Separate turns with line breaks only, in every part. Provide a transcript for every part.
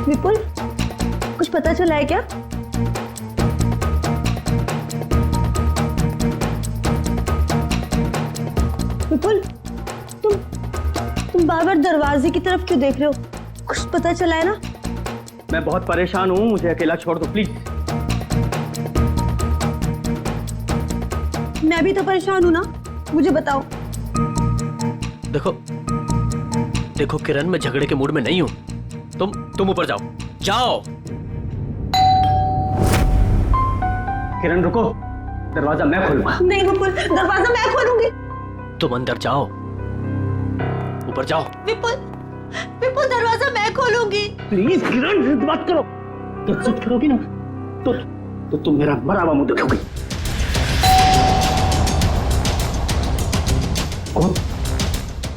विपुल, कुछ पता चला है क्या? विपुल, तुम बार बार दरवाजे की तरफ क्यों देख रहे हो? कुछ पता चला है ना?
मैं बहुत परेशान हूँ, मुझे अकेला छोड़ दो प्लीज।
मैं भी तो परेशान हूँ ना, मुझे बताओ।
देखो देखो किरण, मैं झगड़े के मूड में नहीं हूं। तुम ऊपर जाओ, जाओ।
किरण रुको, दरवाजा मैं खोलूंगा।
नहीं विपुल, दरवाजा मैं खोलूंगी।
तुम अंदर जाओ, ऊपर जाओ।
विपुल, विपुल दरवाजा मैं खोलूंगी।
प्लीज किरण, जिद बात करो। तो जिद करोगी ना तो तुम मेरा मरा हुआ मुंह देखोगी।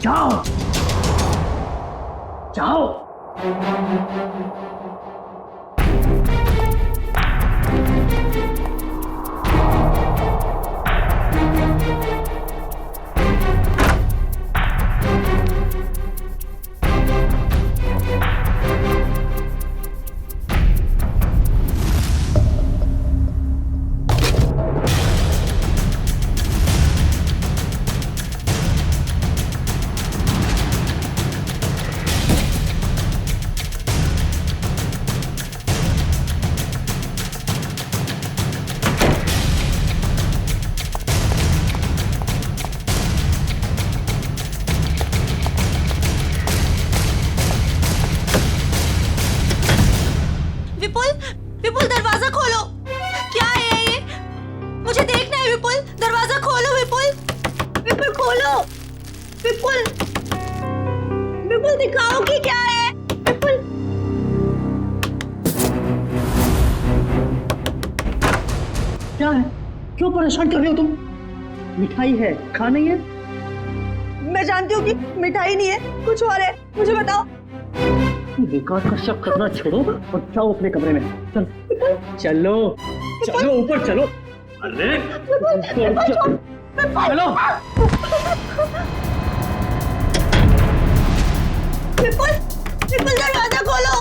जाओ जाओ।
विपुल, विपुल दरवाजा खोलो। क्या है ये? मुझे देखना है विपुल, दरवाजा खोलो विपुल। विपुल खोलो। विपुल, विपुल दिखाओ कि क्या है। विपुल,
क्या है? क्यों परेशान कर रहे हो तुम? मिठाई है, खा नहीं है?
मैं जानती हूँ कि मिठाई नहीं है, कुछ और है, मुझे बताओ।
बेकार का शक करना छोड़ो और जाओ अपने कमरे में। चलो चलो चलो, ऊपर चलो। अरे चलो।
विपुल, विपुल दरवाजा खोलो।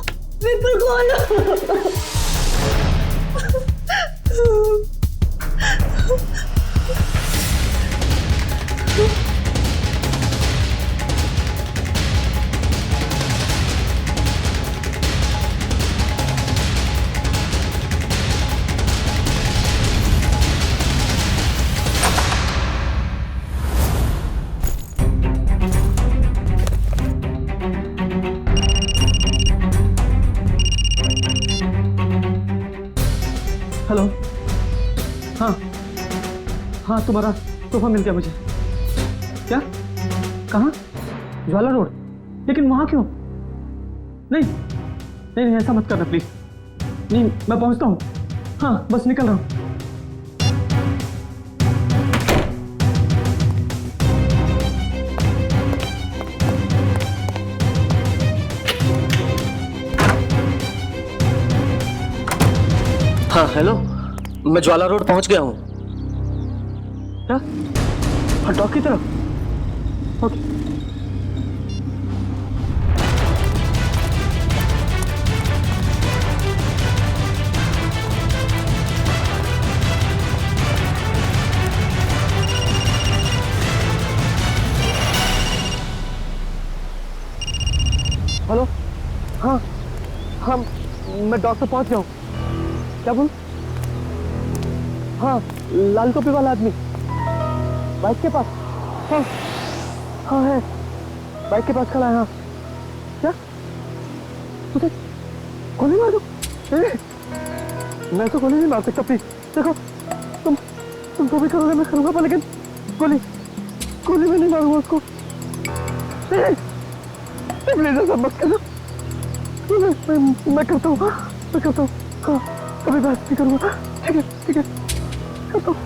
विपुल खोलो।
हेलो। हाँ हाँ, तुम्हारा तोहफा मिल गया मुझे। क्या? कहाँ? ज्वाला रोड? लेकिन वहां क्यों? नहीं नहीं नहीं, ऐसा मत करना प्लीज। नहीं, मैं पहुंचता हूँ। हाँ, बस निकल रहा हूँ।
हाँ हेलो, मैं ज्वाला रोड पहुंच गया हूँ।
क्या? हाँ, डॉक की तरफ। ओके। हेलो। हाँ हाँ, मैं डॉक्टर पहुंच गया हूँ। क्या बोल? हाँ, लाल टोपी वाला आदमी बाइक के पास। हाँ हाँ है, बाइक के पास खड़ा है। हाँ, क्या तुझे गोली मार दो? मैं तो गोली नहीं मार सकता प्लीज। देखो, तुम जो भी करोगे मैं करूंगा, पर लेकिन गोली गोली में नहीं मारूंगा उसको। प्लीज ऐसा मत करो। मैं करता हूँ, मैं करता हूँ। हाँ, कभी बात नहीं करूंगा। ठीक है, करता हूँ।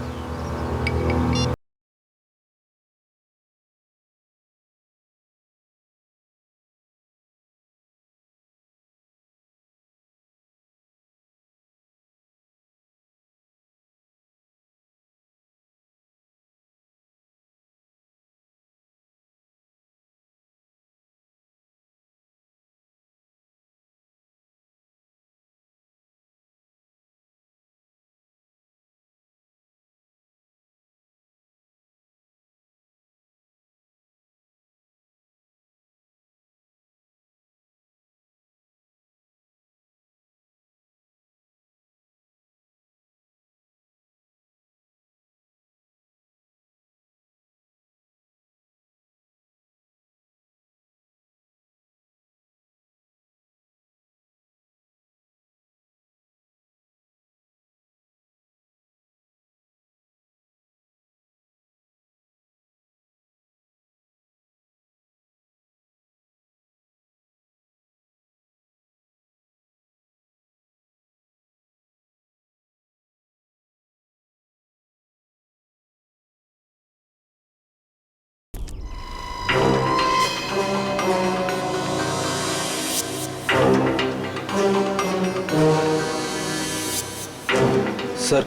सर,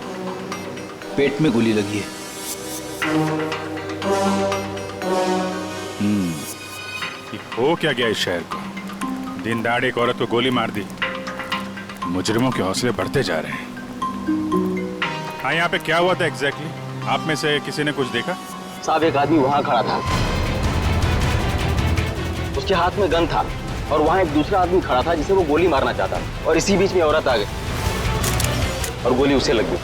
पेट में गोली लगी है।
ये हो क्या गया इस शहर को? दिन दहाड़े एक औरत को गोली मार दी। मुजरिमों के हौसले बढ़ते जा रहे हैं। हाँ, यहाँ पे क्या हुआ था एग्जैक्टली? आप में से किसी ने कुछ देखा?
साहब, एक आदमी वहां खड़ा था, उसके हाथ में गन था और वहां एक दूसरा आदमी खड़ा था जिसे वो गोली मारना चाहता और इसी बीच में औरत आ गई और गोली उसे लग गई।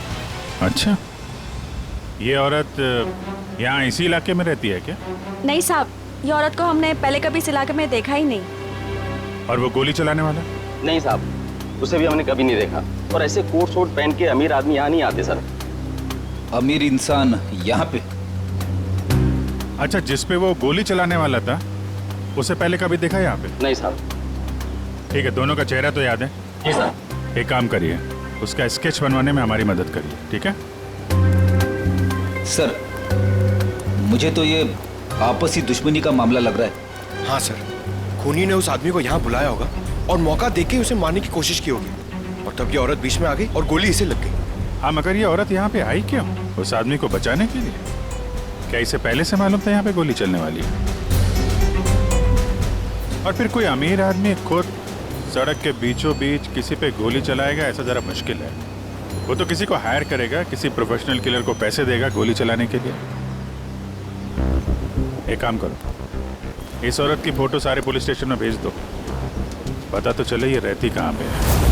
अच्छा, ये औरत यहाँ इसी इलाके में रहती है क्या?
नहीं साहब, ये औरत को हमने पहले कभी इस इलाके में देखा ही नहीं।
और वो गोली चलाने वाला?
नहीं साहब, उसे भी हमने कभी नहीं देखा। और ऐसे कोट शोट पहन के अमीर आदमी यहाँ नहीं आते सर।
अमीर इंसान यहाँ पे?
अच्छा, जिसपे वो गोली चलाने वाला था उसे पहले कभी देखा यहाँ पे?
नहीं साहब।
ठीक है, दोनों का चेहरा तो याद है?
जी सर।
एक काम करिए, उसका स्केच बनवाने में हमारी मदद करिए, ठीक है?
सर, मुझे तो ये आपसी दुश्मनी का मामला लग रहा है।
हाँ सर, खूनी ने उस आदमी को यहाँ बुलाया होगा और मौका देके उसे मारने की कोशिश की होगी और तब ये औरत बीच में आ गई और गोली इसे लग गई।
हाँ, मगर ये औरत यहाँ पे आई क्यों? उस आदमी को बचाने के लिए? क्या इसे पहले से मालूम था यहाँ पे गोली चलने वाली है? और फिर कोई अमीर आदमी खुद सड़क के बीचों बीच किसी पे गोली चलाएगा, ऐसा जरा मुश्किल है। वो तो किसी को हायर करेगा, किसी प्रोफेशनल किलर को पैसे देगा गोली चलाने के लिए। एक काम करो, इस औरत की फोटो सारे पुलिस स्टेशन में भेज दो, पता तो चले ये रहती कहाँ पे है।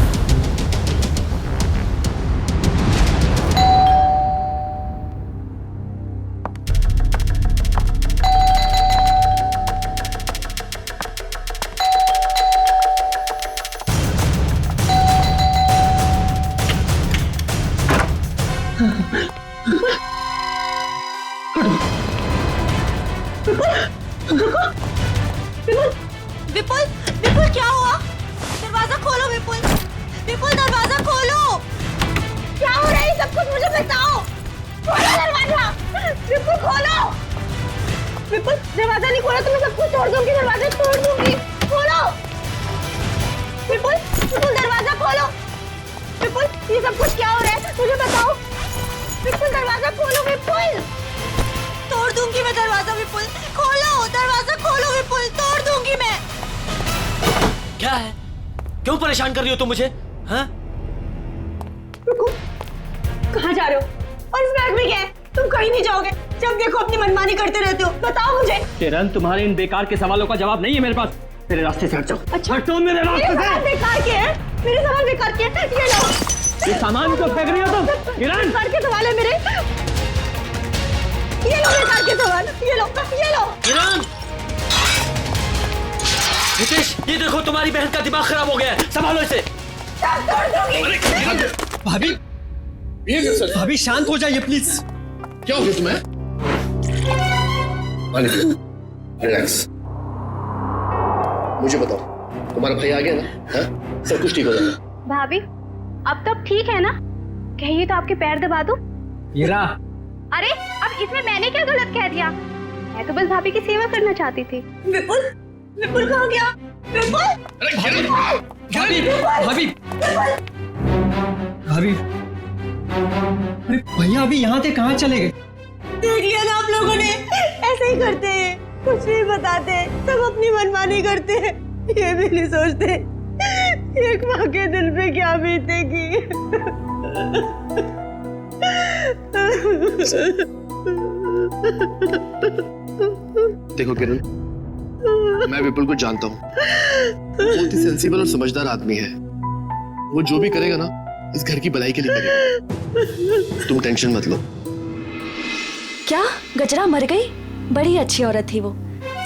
विपुल, विपुल क्या हुआ? दरवाजा खोलो विपुल, विपुल दरवाजा खोलो। क्या हो रहा है सब कुछ मुझे बताओ। खोलो दरवाजा, विपुल खोलो। विपुल, दरवाजा नहीं खोला तो मैं सब कुछ तोड़ दूंगी, दरवाजा तोड़ दूंगी। खोलो विपुल, विपुल दरवाजा खोलो। विपुल, ये सब कुछ क्या हो रहा है मुझे बताओ। विपुल दरवाजा खोलो, विपुल। तोड़ दूंगी मैं दरवाजा विपुल, खोलो दरवाजा खोलो विपुल, तोड़ दूंगी मैं।
क्या है? क्यों परेशान कर रही हो तुम मुझे? हाँ?
रुको, कहाँ जा रहे हो? और इस बैग में क्या है? तुम कहीं नहीं जाओगे, जब देखो अपनी मनमानी करते रहते हो। बताओ मुझे।
किरण, तुम्हारे इन बेकार के सवालों का जवाब नहीं है मेरे पास। मेरे रास्ते से हट जाओ।
अच्छा,
हटो मेरे रास्ते से।
सवाल बेकार के हैं, मेरे सवाल बेकार के हैं। ये लो,
ये सामान को फेंक रही हो तुम? किरण,
बेकार के सवाल है मेरे। ये लो बेकार के सवाल, ये लो, ये लो।
किरण! हितेश, ये देखो तुम्हारी बहन का दिमाग खराब हो गया है, संभालो इसे।
सब तोड़ दूंगी।
भाभी, भाभी शांत हो जाइए प्लीज।
क्या हो गया तुम्हें? रिलैक्स। मुझे बताओ, तुम्हारा भाई आ गया ना? हाँ? सब कुछ ठीक हो जाएगा।
भाभी, अब तो ठीक है ना? कहिए तो आपके पैर दबा दूं?
हीरा,
अरे अब इसमें मैंने क्या गलत कह दिया? मैं तो बस भाभी की सेवा करना चाहती थी।
विपुल, विपुल कहाँ गया? विपुल!
भाभी, भाभी, भाभी, अरे भैया अभी यहाँ से कहाँ चले गए?
देख लिया ना आप लोगों ने, ऐसे ही करते हैं, कुछ नहीं बताते, सब अपनी मनमानी करते हैं, ये भी नहीं सोचते एक माँ के दिल पे क्या बीतेगी।
देखो किरण, मैं विपुल को जानता हूँ, बहुत ही सेंसिबल और समझदार आदमी है। वो जो भी करेगा ना, इस घर की भलाई के लिए करेगा। तुम टेंशन मत लो।
क्या गजरा मर गई? बड़ी अच्छी औरत थी वो,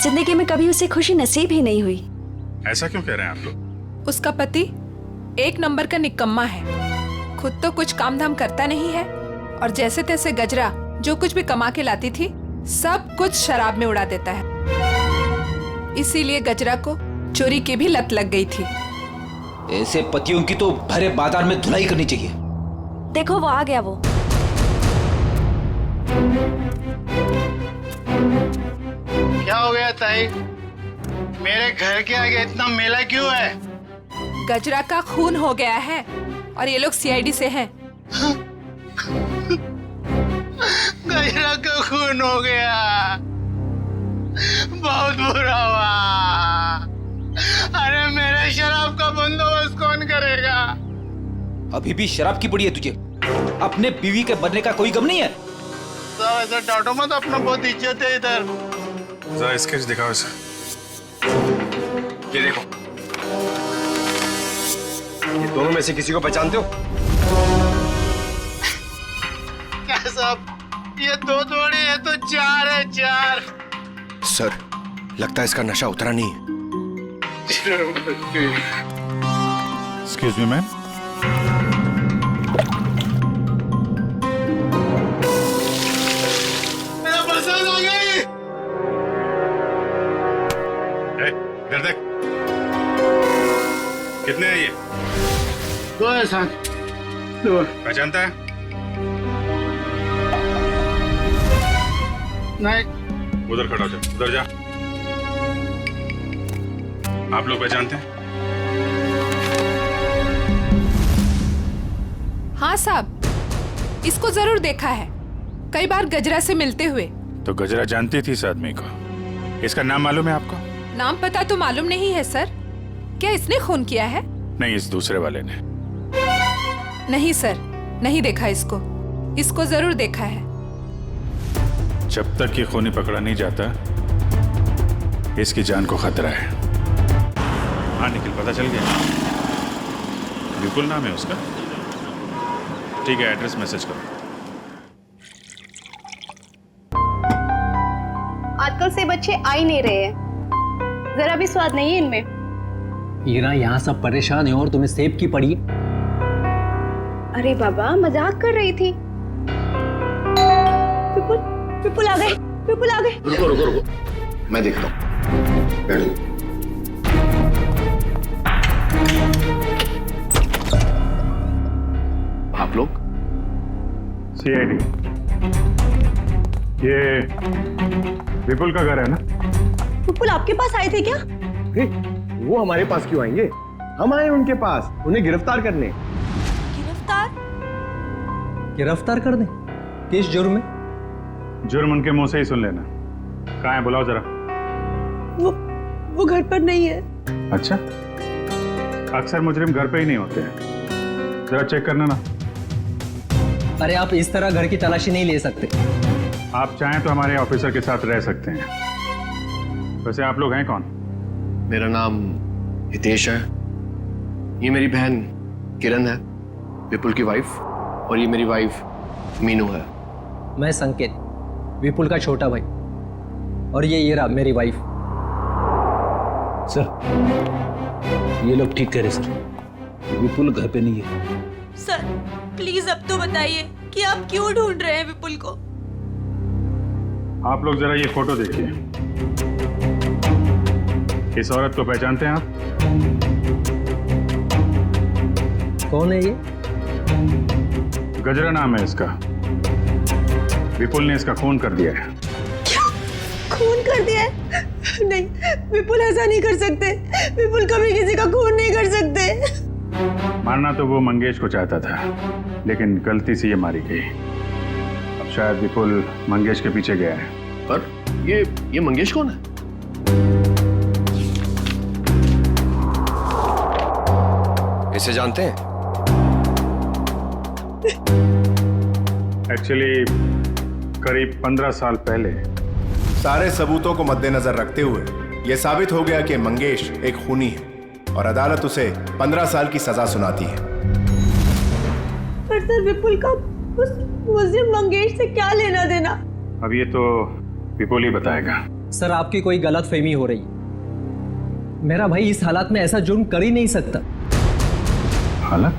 जिंदगी में कभी उसे खुशी नसीब ही नहीं हुई।
ऐसा क्यों कह रहे हैं आप लोग?
उसका पति एक नंबर का निकम्मा है, खुद तो कुछ काम धाम करता नहीं है और जैसे तैसे गजरा जो कुछ भी कमा के लाती थी सब कुछ शराब में उड़ा देता है। इसीलिए गजरा को चोरी की भी लत लग गई थी।
ऐसे पतियों की तो भरे बाजार में धुलाई करनी चाहिए।
देखो वो आ गया। वो
क्या हो गया ताई? मेरे घर के आगे इतना मेला क्यों है?
गजरा का खून हो गया है और ये लोग सीआईडी से हैं।
गजरा का खून हो गया, बहुत बुरा हुआ। अरे मेरे शराब का बंदोबस्त कौन करेगा?
अभी भी शराब की पड़ी है तुझे? अपने बीवी के बनने का कोई गम नहीं है?
तो ऐसा डांटो मत, अपना बहुत इज्जत है इधर।
जरा स्केच दिखाओ इसे।
ये देखो, ये दोनों में से किसी को पहचानते हो?
क्या साहब, ये 2 थोड़ी है तो 4 है, 4।
सर, लगता है इसका नशा उतरा नहीं है।
एक्सक्यूज मी मैम,
मेरा बरसात आ गई।
इधर देख, कितने हैं ये?
2 है साहब, 2।
पहचानता है?
नहीं।
उधर खड़ा हो जा, उधर जा। आप लोग पहचानते हैं?
हाँ साहब, इसको जरूर देखा है, कई बार गजरा से मिलते हुए।
तो गजरा जानती थी इस आदमी को? इसका नाम मालूम है आपको?
नाम पता तो मालूम नहीं है सर। क्या इसने खून किया है?
नहीं, इस दूसरे वाले ने।
नहीं सर, नहीं देखा इसको। इसको जरूर देखा है।
जब तक ये खूनी पकड़ा नहीं जाता, इसकी जान को खतरा है। हाँ निखिल, पता चल गया? विपुल नाम है उसका? ठीक है, एड्रेस मैसेज करो।
आजकल से बच्चे आ ही नहीं रहे हैं, जरा भी स्वाद नहीं है इनमें।
ईरा, यहाँ सब परेशान है और तुम्हें सेब की पड़ी।
अरे बाबा, मजाक कर रही थी।
विपुल आ गए, विपुल आ गए।
रुको रुको रुको, मैं देखता हूँ। बैठो। आप लोग?
सीआईडी। ये विपुल का घर है ना?
विपुल आपके पास आए थे क्या?
वो हमारे पास क्यों आएंगे? हम आए उनके पास, उन्हें गिरफ्तार करने।
गिरफ्तार?
गिरफ्तार कर दें? किस जुर्म में?
जुर्म उनके मुंह से ही सुन लेना। कहाँ है, बुलाओ जरा।
वो घर पर नहीं है।
अच्छा, अक्सर मुजरिम घर पे ही नहीं होते हैं, जरा चेक करना ना।
अरे आप इस तरह घर की तलाशी नहीं ले सकते।
आप चाहें तो हमारे ऑफिसर के साथ रह सकते हैं। वैसे आप लोग हैं कौन?
मेरा नाम हितेश है, ये मेरी बहन किरण है, विपुल की वाइफ, और ये मेरी वाइफ मीनू है।
मैं संकेत, विपुल का छोटा भाई, और ये ईरा मेरी वाइफ।
सर, ये लोग ठीक कह रहे सर, विपुल घर पे नहीं है।
सर प्लीज अब तो बताइए कि आप क्यों ढूंढ रहे हैं विपुल को?
आप लोग जरा ये फोटो देखिए। इस औरत को पहचानते हैं आप?
कौन है ये?
गजरा नाम है इसका। विपुल ने इसका खून कर दिया है।
खून कर दिया है? नहीं, विपुल ऐसा नहीं कर सकते। विपुल कभी किसी का खून नहीं कर सकते।
मारना तो वो मंगेश को चाहता था, लेकिन गलती से ये मारी गई। अब शायद विपुल मंगेश के पीछे गया है।
पर ये मंगेश कौन है? इसे जानते हैं?
एक्चुअली करीब 15 साल पहले
सारे सबूतों को मद्देनजर रखते हुए यह साबित हो गया कि मंगेश एक खूनी है और अदालत उसे 15 साल की सजा सुनाती है।
पर सर विपुल का उस मुजरिम मंगेश से क्या लेना देना?
अब ये तो विपुल ही बताएगा।
सर आपकी कोई गलतफहमी हो रही। मेरा भाई इस हालात में ऐसा जुर्म कर ही नहीं सकता।
हालत?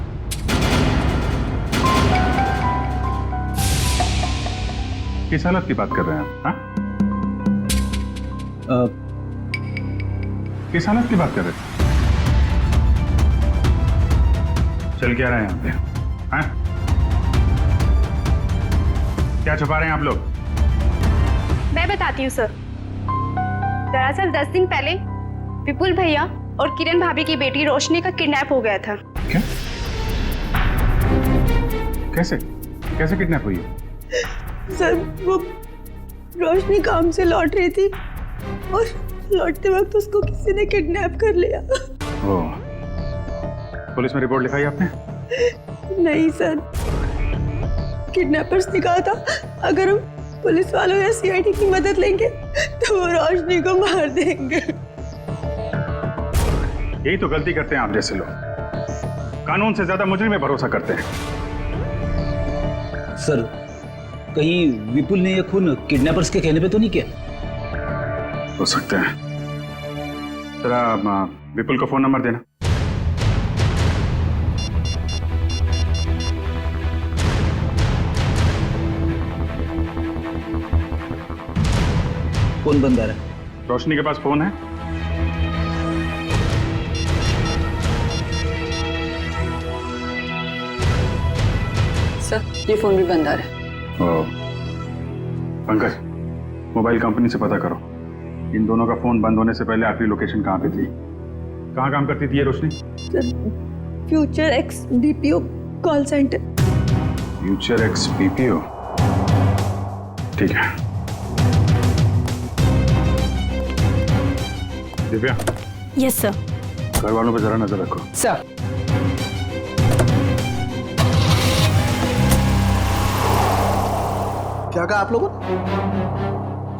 किस हालत की बात कर रहे हैं आप? हाँ? किस हालत की बात कर रहे हैं? चल क्या रहे हैं यहाँ पे? हाँ? क्या छुपा रहे हैं आप लोग?
मैं बताती हूँ सर। दरअसल 10 दिन पहले विपुल भैया और किरण भाभी की बेटी रोशनी का किडनैप हो गया था।
क्या? कैसे कैसे किडनैप हुई?
सर वो रोशनी काम से लौट रही थी और लौटते वक्त उसको किसी ने किडनैप कर लिया।
ओह, पुलिस में रिपोर्ट लिखाई आपने?
नहीं सर, किडनैपर्स ने कहा था अगर हम पुलिस वालों या सीआईडी की मदद लेंगे तो वो रोशनी को मार देंगे।
यही तो गलती करते हैं आप जैसे लोग, कानून से ज्यादा मुजरिम में भरोसा करते हैं।
सर, कहीं विपुल ने यह खून किडनैपर्स के कहने पे तो नहीं किया?
हो सकता है। जरा विपुल को फोन नंबर देना।
फोन बंद आ रहा है।
रोशनी के पास फोन है?
सर ये फोन भी बंद आ रहा है।
ओह, पंकज, मोबाइल कंपनी से पता करो इन दोनों का फोन बंद होने से पहले आखिरी लोकेशन कहाँ पे थी। कहाँ काम करती थी ये Roshni?
Sir future X BPO call center.
Future X BPO, ठीक है। दिव्या।
Yes sir.
घर वालों पर जरा नजर रखो।
सर।
क्या कहा आप लोगों ने?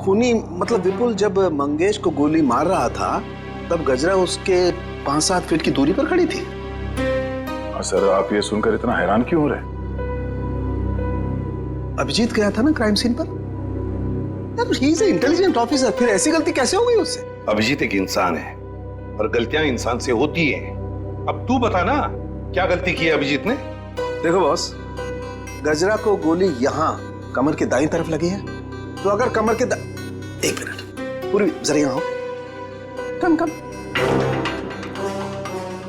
खूनी मतलब विपुल जब मंगेश को गोली मार रहा था तब गजरा उसके 5-7 फीट की दूरी पर खड़ी थी।
सर, आप ये सुनकर इतना हैरान क्यों हो रहे?
अभिजीत गया था ना क्राइम सीन पर। ही इज इंटेलिजेंट ऑफिसर, फिर ऐसी गलती कैसे हो गई उससे?
अभिजीत एक इंसान है और गलतियां इंसान से होती हैं। अब तू बता ना, क्या गलती की है अभिजीत ने?
देखो बॉस, गजरा को गोली यहाँ कमर के दाईं तरफ लगी है, तो अगर कमर के एक मिनट, पूरी जरा यहाँ आओ। कम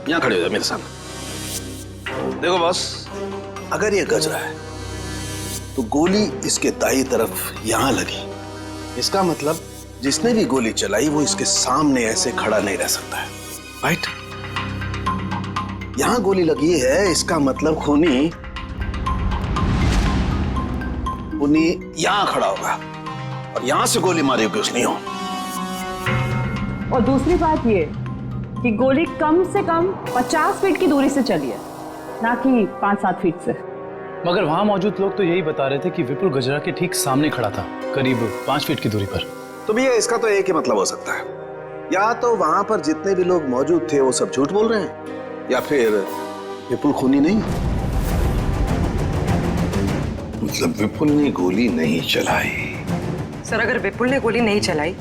यहाँ खड़े हो जाओ मेरे सामने। देखो बॉस, अगर ये गजरा है तो गोली इसके दाईं तरफ यहां लगी, इसका मतलब जिसने भी गोली चलाई वो इसके सामने ऐसे खड़ा नहीं रह सकता है, राइट? यहां गोली लगी है, इसका मतलब खूनी यहां खड़ा होगा और यहां से गोली मारी होगी उसने।
और दूसरी बात ये कि गोली कम से कम 50 फीट की दूरी से चली है, ना कि 5-7 फीट से।
मगर वहां मौजूद लोग तो यही बता रहे थे कि विपुल गजरा के ठीक सामने खड़ा था, करीब 5 फीट की दूरी पर।
तो भैया इसका तो एक ही मतलब हो सकता है, या तो वहां पर जितने भी लोग मौजूद थे वो सब झूठ बोल रहे हैं, या फिर विपुल खूनी नहीं।
मतलब विपुल ने गोली नहीं चलाई?
सर, अगर विपुल ने गोली नहीं चलाई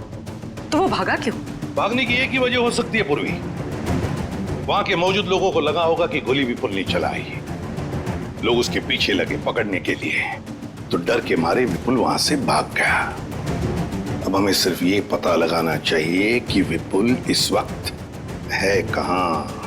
तो वो भागा क्यों?
भागने की एक ही वजह हो सकती है पूर्वी, वहां के मौजूद लोगों को लगा होगा कि गोली विपुल ने चलाई, लोग उसके पीछे लगे पकड़ने के लिए, तो डर के मारे विपुल वहां से भाग गया। अब हमें सिर्फ ये पता लगाना चाहिए कि विपुल इस वक्त है कहां।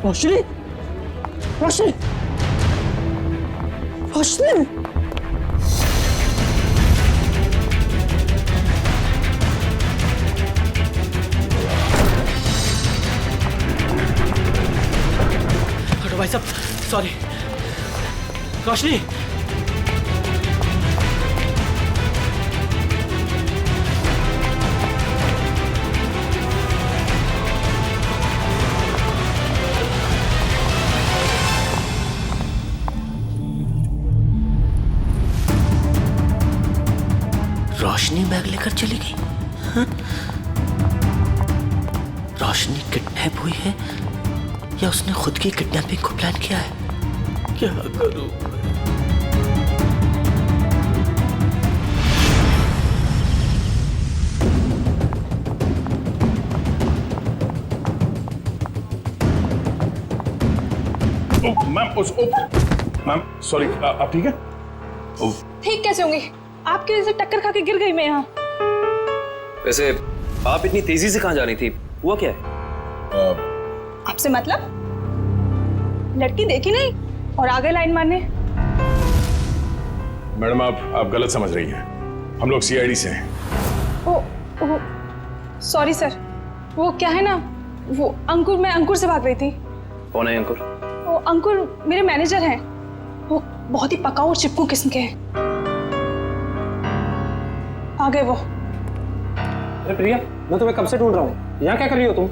रोशनी, रोशनी, रोशनी।
सब सॉरी। रोशनी, रोशनी बैग लेकर चली गई। हाँ? रोशनी किडनैप हुई है या उसने खुद की किडनैपिंग को प्लान किया है? क्या करूं?
मैम सॉरी, आप ठीक है?
ठीक कैसे होंगी? आपकी वजह से टक्कर खा के गिर गई मैं यहाँ।
वैसे आप इतनी तेजी से कहाँ जा रही थी? हुआ क्या है?
आपसे मतलब? लड़की देखी नहीं और आ गए लाइन मारने।
मैडम आप गलत समझ रही हैं। हम लोग सीआईडी से हैं।
ओ सॉरी सर। वो क्या है ना, वो अंकुर, मैं अंकुर से भाग रही थी।
कौन है अंकुर?
वो अंकुर मेरे मैनेजर हैं। वो बहुत ही पकाऊ और चिपकू किस्म के हैं। आ गए वो।
अरे प्रिया, मैं तुम्हें कब से ढूंढ रहा हूँ। यहाँ क्या कर रही हो तुम?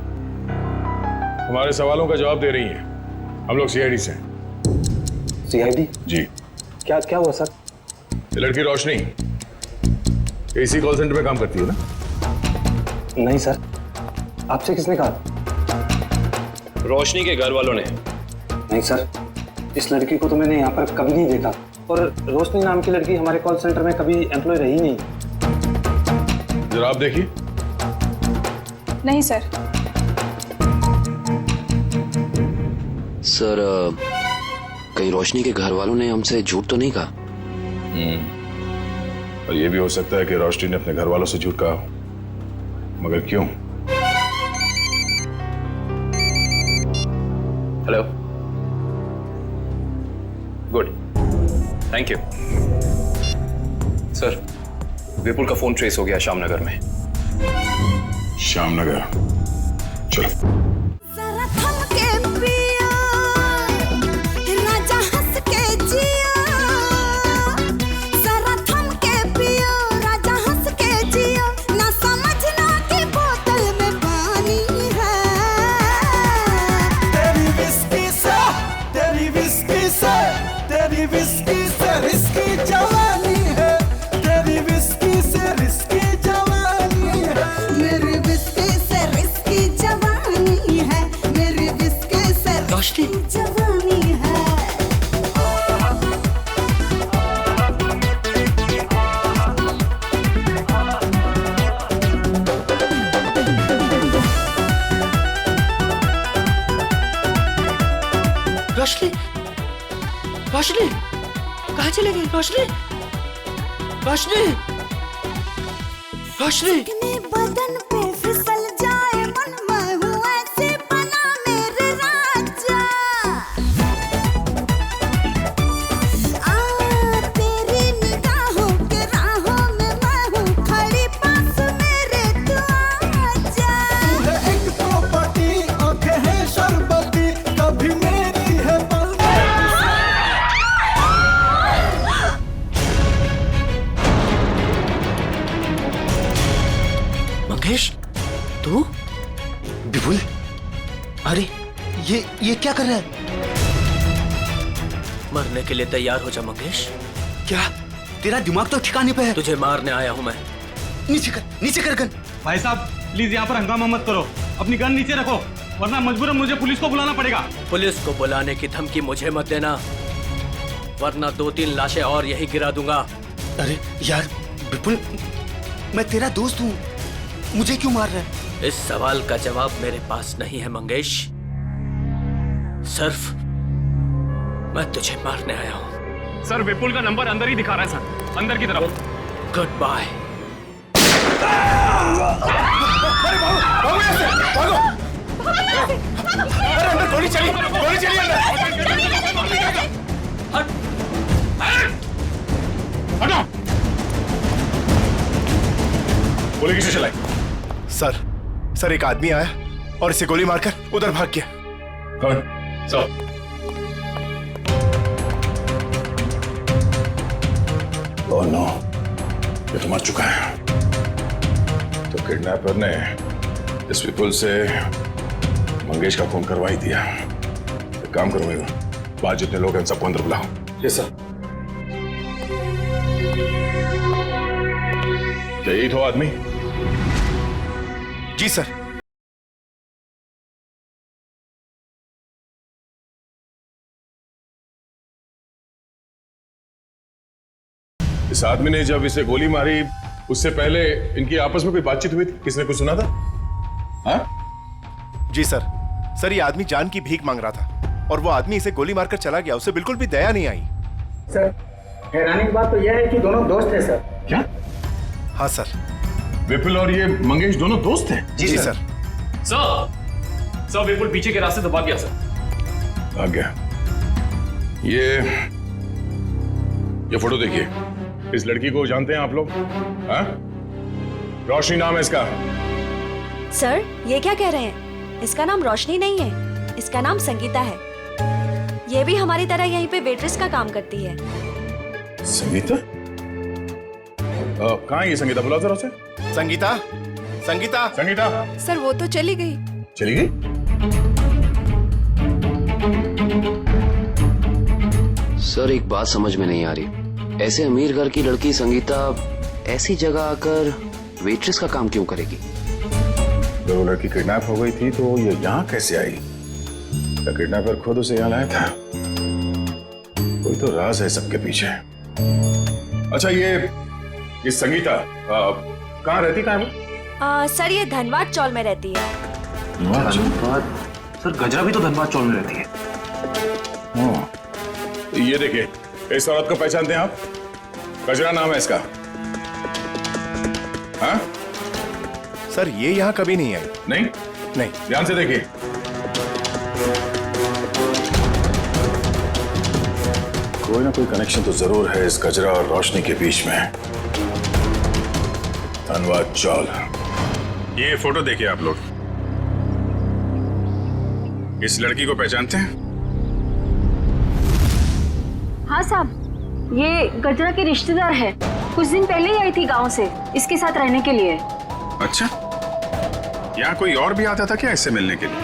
हमारे सवालों का जवाब दे रही हैं। हम लोग सीआईडी से हैं।
सीआईडी?
जी।
क्या क्या हुआ सर?
ये लड़की रोशनी एसी कॉल सेंटर में काम करती है ना?
नहीं सर, आपसे किसने कहा?
रोशनी के घर वालों ने।
नहीं सर, इस लड़की को तो मैंने यहाँ पर कभी नहीं देखा और रोशनी नाम की लड़की हमारे कॉल सेंटर में कभी एम्प्लॉय रही नहीं।
जरा आप देखिए।
नहीं सर।
सर, कहीं रोशनी के घर वालों ने हमसे झूठ तो नहीं कहा?
और ये भी हो सकता है कि रोशनी ने अपने घर वालों से झूठ कहा हो, मगर क्यों?
Hello, good, thank you sir. Vipul का फोन ट्रेस हो गया श्यामनगर में।
श्यामनगर, चलो।
रोशनी, रोशनी, कहाँ चले गई? रोशनी, रोशनी, रोशनी।
बदन पे फिसल जाए मन में हूँ ऐसे बना मेरे राजा। तेरी निगाहों के राहों में मैं हूँ खड़ी, पास मेरे तू आजा। एक प्रॉपर्टी, आंखें हैं शरबती, कभी मेरी है
मंगेश, तू?
विपुल, अरे ये क्या कर रहा है?
मरने के लिए तैयार हो जा मंगेश।
क्या तेरा दिमाग तो ठिकाने पे है?
तुझे मारने आया हूं मैं।
नीचे कर गन।
भाई साहब प्लीज यहाँ पर हंगामा मत करो, अपनी गन नीचे रखो, वरना मजबूरन मुझे पुलिस को बुलाना पड़ेगा।
पुलिस को बुलाने की धमकी मुझे मत देना, वरना 2-3 लाशें और यही गिरा दूंगा।
अरे यार विपुल, मैं तेरा दोस्त हूँ, मुझे क्यों मार रहा है?
इस सवाल का जवाब मेरे पास नहीं है मंगेश। सिर्फ मैं तुझे मारने आया हूं।
सर विपुल का नंबर अंदर ही दिखा रहा है सर, अंदर की तरफ।
Goodbye.
गोली चली अंदर। हटो। गोली किसे चलाई?
सर एक आदमी आया और इसे गोली मारकर उधर भाग गया।
कौन? ये तो मर चुका है। तो किडनैपर ने इस विपुल से मंगेश का खून करवा ही दिया। एक काम करो मेरे, बाहर जितने लोग हैं सबको अंदर बुलाओ।
Yes sir.
यही तो आदमी?
जी सर।
इस आदमी ने जब इसे गोली मारी उससे पहले इनकी आपस में कोई बातचीत हुई थी? किसने कुछ सुना था? हाँ?
जी सर। सर, ये आदमी जान की भीख मांग रहा था और वो आदमी इसे गोली मारकर चला गया। उसे बिल्कुल भी दया नहीं आई।
सर, हैरानी की बात तो यह है कि दोनों दोस्त हैं सर।
क्या?
हाँ सर।
विपुल और ये मंगेश दोनों दोस्त हैं?
जी सर।
सर विपुल पीछे के रास्ते दबा गया सर।
आ गया। ये फोटो देखिए। इस लड़की को जानते हैं आप लोग? हाँ? रोशनी नाम है इसका।
सर, ये क्या कह रहे हैं? इसका नाम रोशनी नहीं है, इसका नाम संगीता है। ये भी हमारी तरह यहीं पे वेट्रेस का काम करती है।
संगीता? कहाँ है ये संगीता? बुलाओ जरा उसे।
संगीता, संगीता,
संगीता।
सर वो तो चली गई।
चली गई?
सर एक बात समझ में नहीं आ रही, ऐसे अमीर घर की लड़की संगीता ऐसी जगह आकर वेट्रेस का काम क्यों करेगी?
जब वो लड़की किडनैप हो गई थी तो ये यहाँ कैसे आई? क्या किडनैपर खुद उसे यहाँ लाया था? कोई तो राज है सबके पीछे। अच्छा ये संगीता कहाँ रहती? कहाँ है?
सर ये धनबाद चौल में रहती है।
धनबाद? सर गजरा भी तो धनबाद चौल में रहती है।
ये देखिए, इस औरत को पहचानते हैं आप? गजरा नाम है इसका। हाँ?
सर ये यहाँ कभी नहीं आई।
नहीं?
नहीं।
ध्यान से देखिए। कोई ना कोई कनेक्शन तो जरूर है इस गजरा और रोशनी के बीच में। धनबाद चौल। ये फोटो देखिए आप लोग। इस लड़की को पहचानते हैं?
हाँ साहब, ये गजरा की रिश्तेदार है। कुछ दिन पहले ही आई थी गांव से इसके साथ रहने के लिए।
अच्छा, यहाँ कोई और भी आता था क्या इससे मिलने के लिए?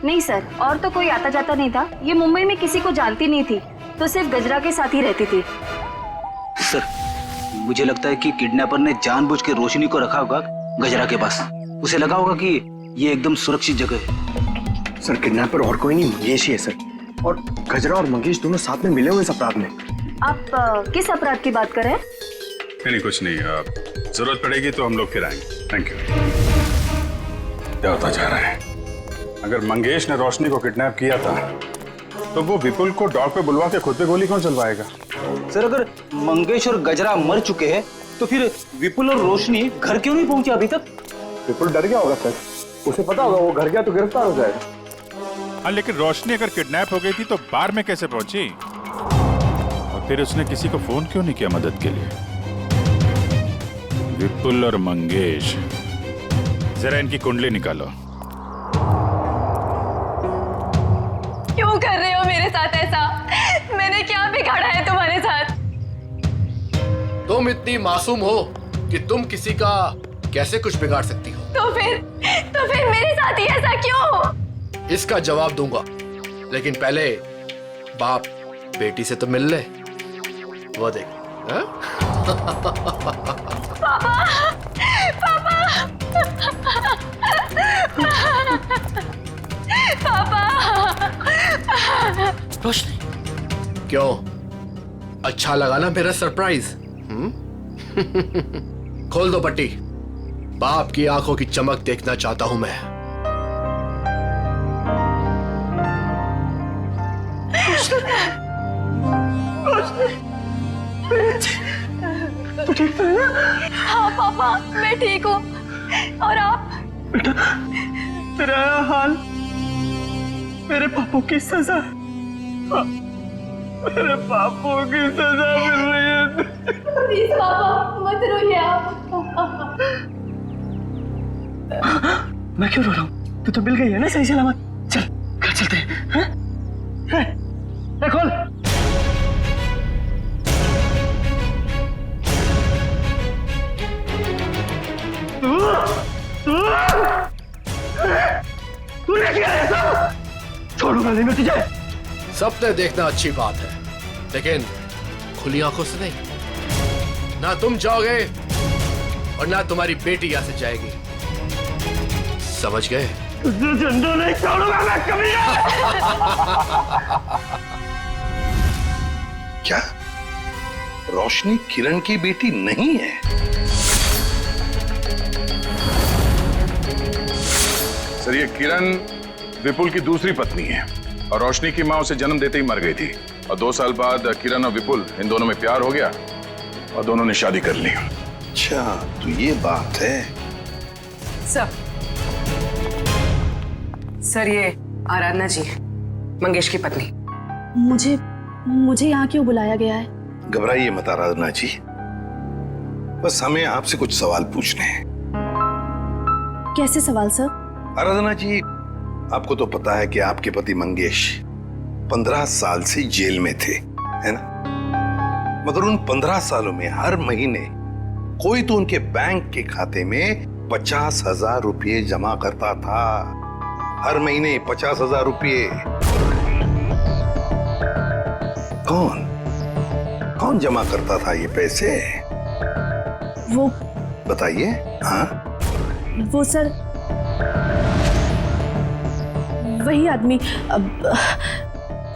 नहीं सर, और तो कोई आता जाता नहीं था। ये मुंबई में किसी को जानती नहीं थी, तो सिर्फ गजरा के साथ ही रहती थी।
सर, मुझे लगता है कि किडनैपर ने जानबूझ के रोशनी को रखा होगा गजरा के पास। उसे लगा होगा कि ये एकदम सुरक्षित जगह है।
सर किडनैपर और कोई नहीं, मंगेश ही है सर। और गजरा और मंगेश दोनों साथ में मिले हुए इस अपराध में।
आप किस अपराध की बात कर रहे हैं?
नहीं कुछ नहीं, जरूरत पड़ेगी तो हम लोग फिर आएंगे। Thank you. क्या होता जा रहा है? अगर मंगेश ने रोशनी को किडनैप किया था तो वो विपुल को डॉग पे बुलवा के खुद पे गोली कौन चलवाएगा?
सर अगर मंगेश और गजरा मर चुके हैं तो फिर विपुल और रोशनी घर क्यों नहीं पहुंचे अभी तक?
विपुल डर गया होगा सर, उसे पता होगा वो घर गया तो गिरफ्तार हो जाएगा।
हाँ, लेकिन रोशनी अगर किडनैप हो गई थी तो बार में कैसे पहुंची? और फिर उसने किसी को फोन क्यों नहीं किया मदद के लिए? विपुल और मंगेश, जरा इनकी कुंडली निकालो।
क्यों कर रहे हो मेरे साथ ऐसा? मैंने क्या बिगाड़ा है तुम्हारे साथ?
तुम इतनी मासूम हो कि तुम किसी का कैसे कुछ बिगाड़ सकती हो?
तो फिर मेरे साथ ही ऐसा क्यों?
इसका जवाब दूंगा, लेकिन पहले बाप बेटी से तो मिल ले। वो देख। हाँ?
पापा, पापा,
रोशनी, क्यों अच्छा लगा ना मेरा सरप्राइज? खोल दो पट्टी। बाप की आंखों की चमक देखना चाहता हूं मैं।
हाँ पापा, मैं ठीक हूँ। और आप?
बेटा, तेरा हाल मेरे पापों की सजा। मेरे पापों की सजा मिल रही है।
प्लीज पापा मत रोइए आप।
मैं क्यों रो रहा हूँ? तू तो मिल गई है ना सही सलामत। चल घर चलते हैं। खोल। बदला लेना तुझे।
सपने देखना अच्छी बात है, लेकिन खुली आंखों से नहीं। ना तुम जाओगे और ना तुम्हारी बेटी यहां से जाएगी, समझ गए?
तुझे जिंदा नहीं छोड़ूंगा मैं कभी।
क्या रोशनी किरण की बेटी नहीं है? सर, ये किरण विपुल की दूसरी पत्नी है और रोशनी की मां उसे जन्म देते ही मर गई थी और 2 साल बाद किरण और विपुल इन दोनों में प्यार हो गया और दोनों ने शादी कर ली। अच्छा, तो ये बात है।
सर ये आराधना जी, मंगेश की पत्नी।
मुझे यहाँ क्यों बुलाया गया है?
घबराइए मत आराधना जी, बस हमें आपसे कुछ सवाल पूछने हैं।
कैसे सवाल सर?
आराधना जी, आपको तो पता है कि आपके पति मंगेश 15 साल से जेल में थे, है ना? मगर उन 15 सालों में हर महीने कोई तो उनके बैंक के खाते में 50,000 रुपये जमा करता था। हर महीने 50,000 रुपये। कौन जमा करता था ये पैसे?
वो
बताइए। हाँ,
वो सर वही आदमी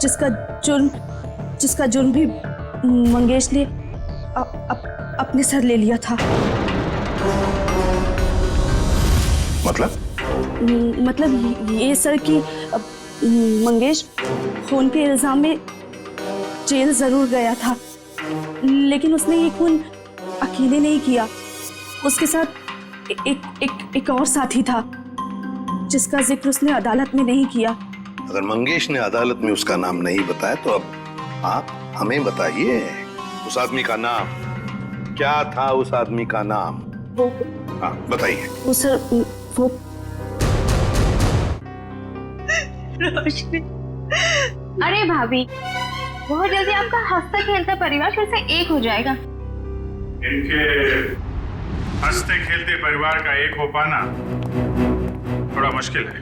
जिसका जुर्म भी मंगेश ने अपने सर ले लिया था। मतलब ये सर कि मंगेश खून के इल्जाम में जेल जरूर गया था, लेकिन उसने ये खून अकेले नहीं किया। उसके साथ एक और साथी था जिसका जिक्र उसने अदालत में नहीं किया।
अगर मंगेश ने अदालत में उसका नाम नहीं बताया तो अब आप हमें बताइए उस आदमी का नाम क्या था? उस आदमी का नाम हाँ बताइए।
वो सर वो
रोशनी। अरे भाभी, बहुत जल्दी आपका हंसता खेलता परिवार फिर से एक हो जाएगा।
इनके हंसते खेलते परिवार का एक हो पाना थोड़ा मुश्किल है।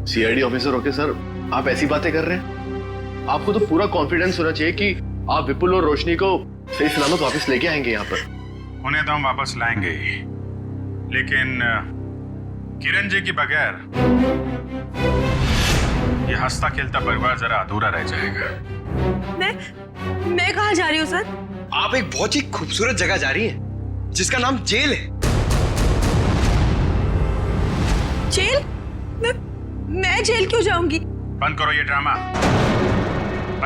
सीआईडी ऑफिसर होके सर आप ऐसी बातें कर रहे हैं? आपको तो पूरा कॉन्फिडेंस होना चाहिए कि आप विपुल और रोशनी को सही सलामत वापस लेके आएंगे यहाँ पर।
उन्हें तो हम वापस लाएंगे ही, लेकिन किरण जी के बगैर ये हंसता खेलता परिवार जरा अधूरा रह जाएगा।
मैं कहाँ जा रही हूँ सर?
आप एक बहुत ही खूबसूरत जगह जा रही हैं जिसका नाम जेल है।
जेल? मैं जेल क्यों जाऊंगी?
बंद करो ये ड्रामा।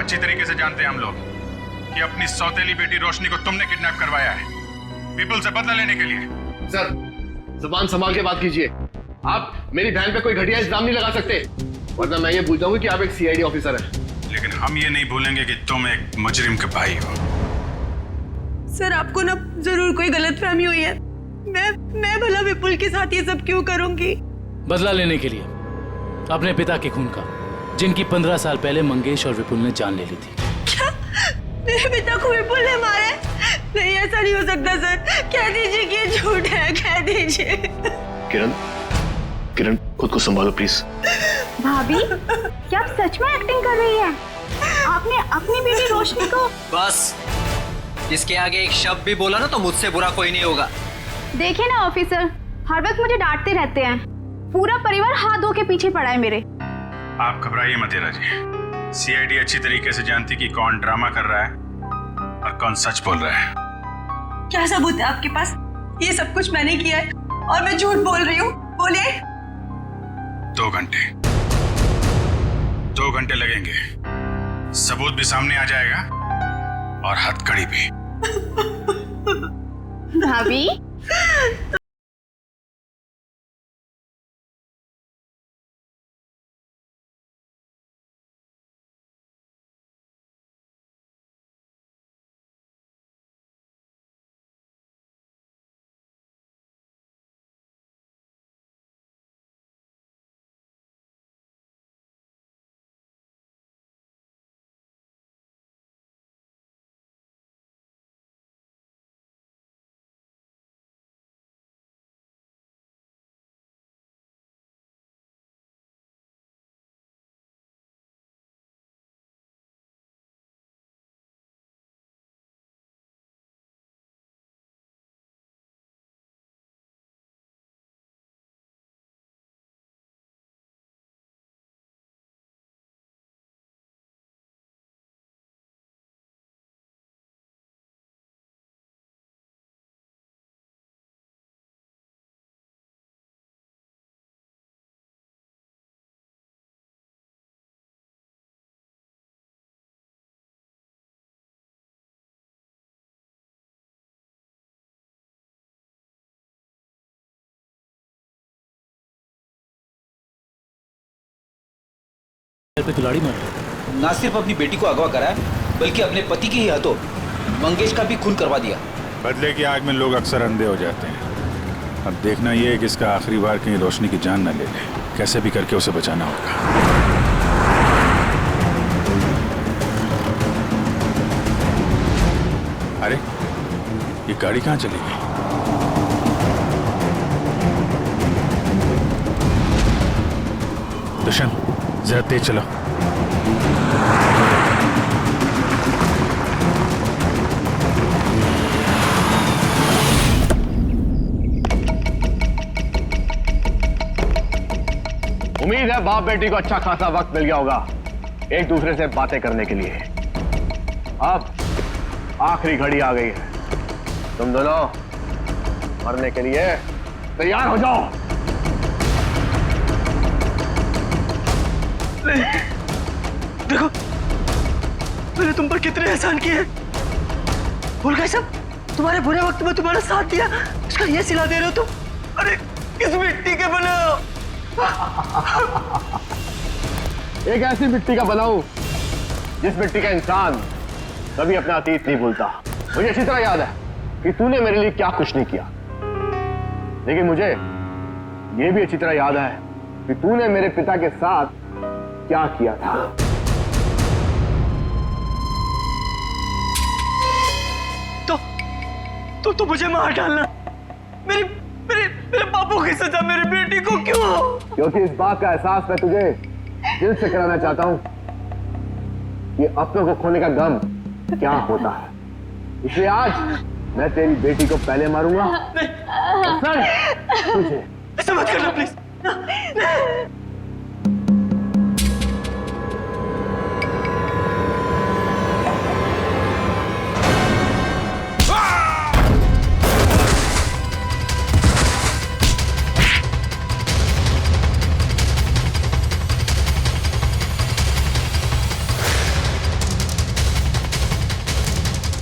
अच्छी तरीके से जानते हैं हम लोग कि अपनी सौतेली बेटी रोशनी को तुमने किडनैप करवाया है विपुल से बदला लेने के लिए।
सर जुबान संभाल के बात कीजिए। आप मेरी बहन पे कोई घटिया इल्जाम नहीं लगा सकते, वरना मैं ये भूल जाऊंगी कि आप एक सीआईडी ऑफिसर हैं।
लेकिन हम ये नहीं भूलेंगे कि तुम एक मुजरिम के भाई हो।
सर आपको ना जरूर कोई गलतफहमी हुई है। मैं भला विपुल के साथ ये सब क्यों करूंगी?
बदला लेने के लिए अपने पिता के खून का, जिनकी 15 साल पहले मंगेश और विपुल ने जान ले ली थी।
क्या मेरे पिता को विपुल ने मारा? नहीं, ऐसा नहीं हो सकता सर। कह दीजिए कि ये झूठ है, कह दीजिए।
किरण खुद को संभालो प्लीज।
भाभी, क्या आप सच में एक्टिंग कर रही हैं? आपने अपनी बेटी रोशनी को।
बस इसके आगे एक शब्द भी बोला ना तो मुझसे बुरा कोई नहीं होगा।
देखिए ना ऑफिसर, हर वक्त मुझे डांटते रहते हैं। पूरा परिवार हाथ धो के पीछे पड़ा है मेरे।
आप घबराइए मत हेरा जी, सीआईडी अच्छी तरीके से जानती कि कौन ड्रामा कर रहा है और कौन सच बोल रहा है।
क्या सबूत है आपके पास? ये सब कुछ मैंने किया है और मैं झूठ बोल रही हूँ? बोलिए।
2 घंटे 2 घंटे लगेंगे, सबूत भी सामने आ जाएगा और हथकड़ी भी।
भाभी
पे कुल्हाड़ी मारी।
ना सिर्फ अपनी बेटी को अगवा कराया, बल्कि अपने पति के ही हाथों मंगेश का भी खून करवा दिया।
बदले की आग में लोग अक्सर अंधे हो जाते हैं। अब देखना यह है कि इसका आखिरी बार कहीं रोशनी की जान न ले ले। कैसे भी करके उसे बचाना होगा। अरे ये गाड़ी कहाँ चली गई? दुष्यंत जरा तेज चलो।
उम्मीद है बाप बेटी को अच्छा खासा वक्त मिल गया होगा एक दूसरे से बातें करने के लिए। अब आखिरी घड़ी आ गई है, तुम दोनों मरने के लिए तैयार हो जाओ।
देखो मैंने तुम पर कितने एहसान किए। भूल गए सब? तुम्हारे बुरे वक्त में तुम्हारा साथ दिया, इसका ये सिला दे रहे हो तुम? अरे किस मिट्टी के बने हो?
एक ऐसी मिट्टी का बनाऊं जिस मिट्टी का इंसान कभी अपना अतीत नहीं भूलता। मुझे अच्छी तरह याद है कि तूने मेरे लिए क्या कुछ नहीं किया, लेकिन मुझे यह भी अच्छी तरह याद है कि तूने मेरे पिता के साथ क्या किया था।
तो मुझे मार डालना, मेरे बापू की सजा मेरी बेटी को क्यों?
क्योंकि इस बात का एहसास मैं तुझे दिल से कराना चाहता हूं कि अपनों को खोने का गम क्या होता है। इसलिए आज मैं तेरी बेटी को पहले मारूंगा, फिर तुझे।
ऐसा मत करना प्लीज।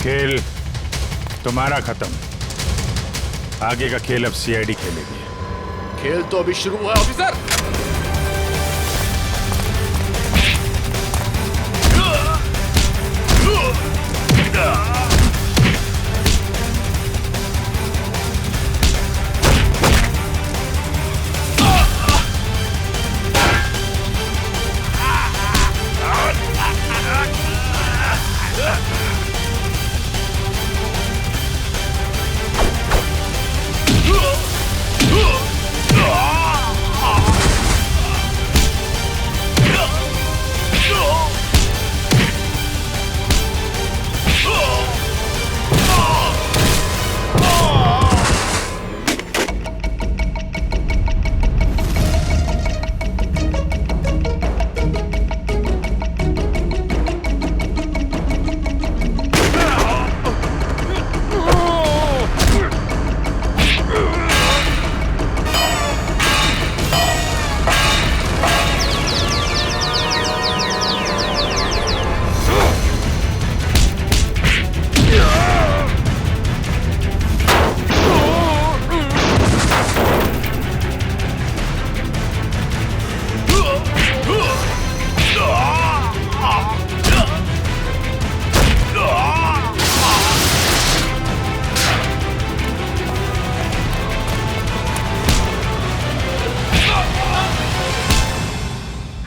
खेल तुम्हारा खत्म। आगे का खेल अब सीआईडी खेलेगी।
खेल तो अभी शुरू हुआ है ऑफिसर।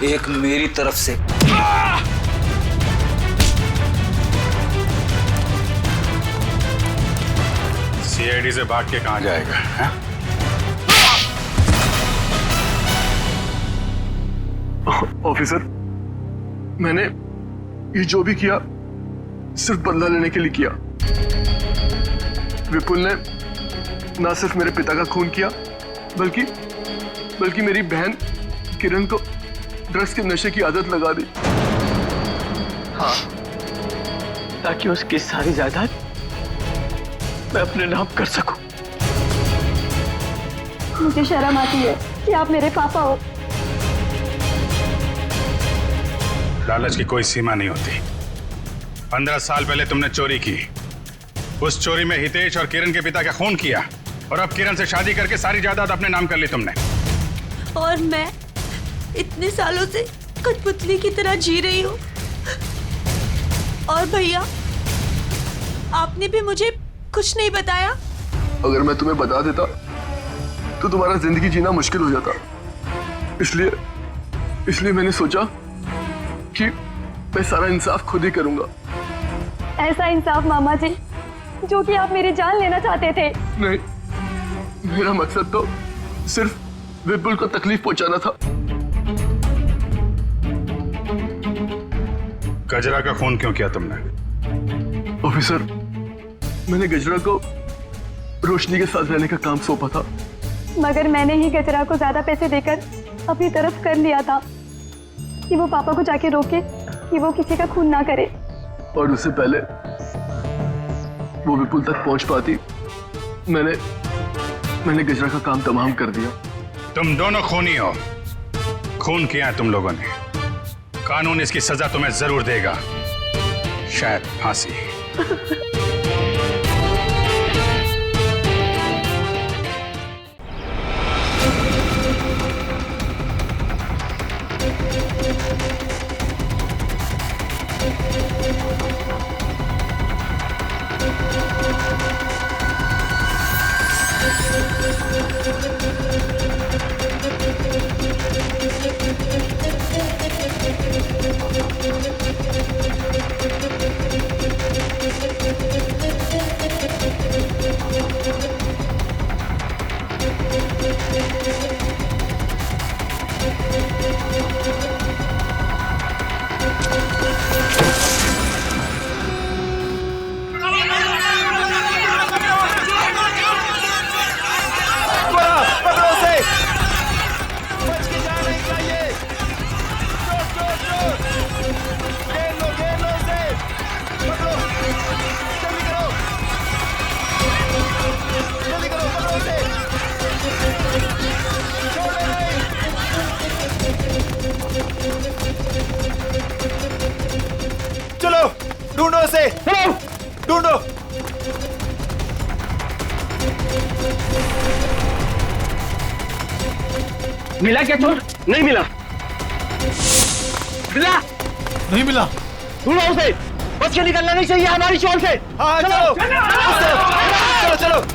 एक मेरी तरफ से
सीआईडी से भाग के कहां जाएगा हा?
ऑफिसर, मैंने ये जो भी किया सिर्फ बदला लेने के लिए किया। विपुल ने ना सिर्फ मेरे पिता का खून किया, बल्कि मेरी बहन किरण को ड्रग्स के नशे की आदत लगा दी।
हाँ, ताकि उसकी सारी जायदाद मैं अपने नाम कर सकूं।
मुझे शर्म आती है कि आप मेरे पापा हो।
लालच की कोई सीमा नहीं होती। 15 साल पहले तुमने चोरी की, उस चोरी में हितेश और किरण के पिता का खून किया, और अब किरण से शादी करके सारी जायदाद अपने नाम कर ली तुमने।
और मैं इतने सालों से
कठपुतली की तरह जी रही हूँ। और भैया, आपने भी मुझे कुछ नहीं बताया।
अगर मैं तुम्हें बता देता तो तुम्हारा जिंदगी जीना मुश्किल हो जाता। इसलिए मैंने सोचा कि मैं सारा इंसाफ खुद ही करूंगा।
ऐसा इंसाफ मामा जी जो कि आप मेरी जान लेना चाहते थे।
नहीं, मेरा मकसद तो सिर्फ विपुल को तकलीफ पहुंचाना था।
गजरा का खून क्यों किया तुमने?
ऑफिसर, मैंने गजरा को रोशनी के साथ रहने का काम सौंपा था,
मगर मैंने ही गजरा को ज्यादा पैसे देकर अपनी तरफ कर लिया था कि वो पापा को जाके रोके कि वो किसी का खून ना करे।
और उससे पहले वो विपुल तक पहुंच पाती, मैंने गजरा का काम तमाम कर दिया।
तुम दोनों खूनी हो। खून किया है तुम लोगों ने। कानून इसकी सजा तुम्हें जरूर देगा, शायद फांसी।
चलो ढूंढो उसे, ढूंढो।
मिला क्या चोर? नहीं मिला।
नहीं मिला।
ढूंढो उसे, बच के निकलना नहीं चाहिए हमारी शोर से।
हाँ, चलो चलो।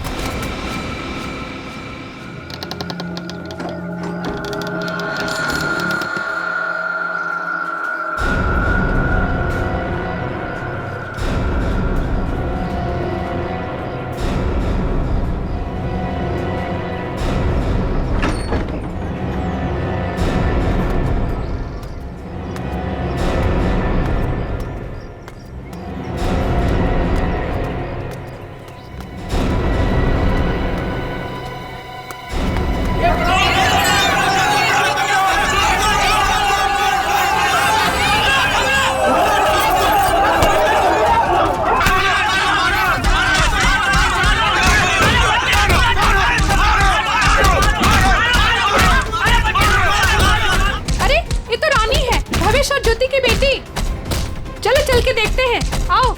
चल के देखते हैं, आओ।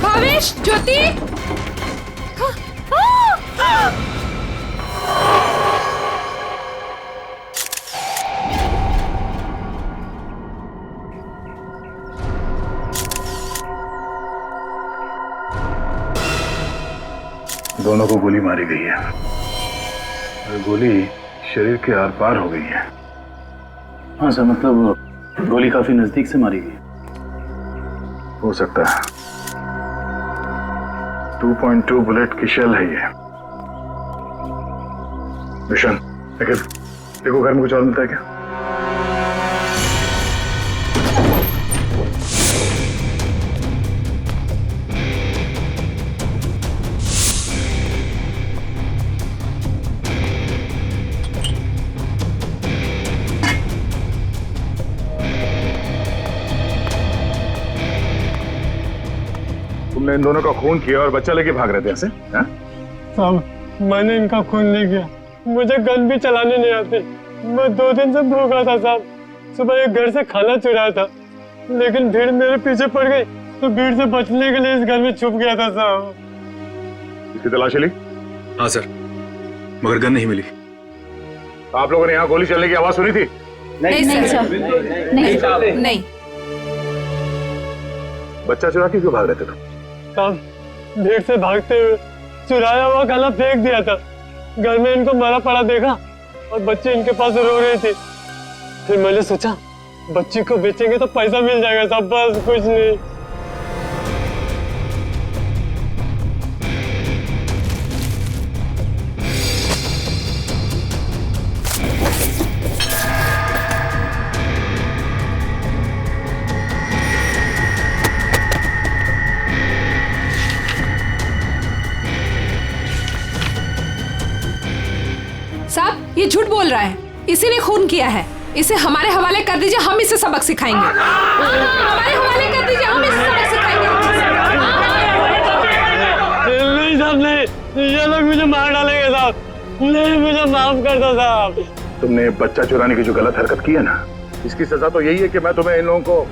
भावेश, ज्योति।
दोनों को गोली मारी गई है और गोली शरीर के आर पार हो गई है।
हाँ सर, मतलब गोली काफी नजदीक से मारी गई।
हो सकता है 2.2 बुलेट की शेल है ये। मिशन देखो घर में कुछ और मिलता है क्या? तुमने इन दोनों का खून किया और बच्चा लेके भाग रहे थे ऐसे?
साहब, मैंने इनका खून नहीं किया, मुझे गन भी चलाने नहीं आती। मैं 2 दिन से भूखा था साहब। सुबह एक घर से खाना चुराया था, लेकिन भीड़ मेरे पीछे पड़ गई तो भीड़ से बचने के लिए इस घर में छुप गया था साहब।
इसकी तलाशी ली?
हाँ सर, मगर गन नहीं मिली।
आप लोगों ने यहाँ गोली चलने की आवाज सुनी थी?
नहीं सर, नहीं।
बच्चा चुरा के क्यों भाग रहे थे तुम?
साहब, भीड़ से भागते हुए चुराया हुआ गला फेंक दिया था। घर में इनको मरा पड़ा देखा और बच्चे इनके पास रो रहे थे। फिर मैंने सोचा बच्ची को बेचेंगे तो पैसा मिल जाएगा साहब, बस कुछ नहीं।
साहब ये झूठ बोल रहा है, इसी ने खून किया है। इसे हमारे हवाले कर दीजिए, हम इसे सबक सिखाएंगे। हमारे हवाले कर दीजिए, हम इसे सबक सिखाएंगे।
नहीं साहब नहीं, ये लोग मुझे मार डालेंगे साहब। नहीं, मुझे माफ कर दो साहब।
तुमने बच्चा चुराने की जो गलत हरकत की है ना, इसकी सजा तो यही है कि मैं तुम्हें इन लोगों को,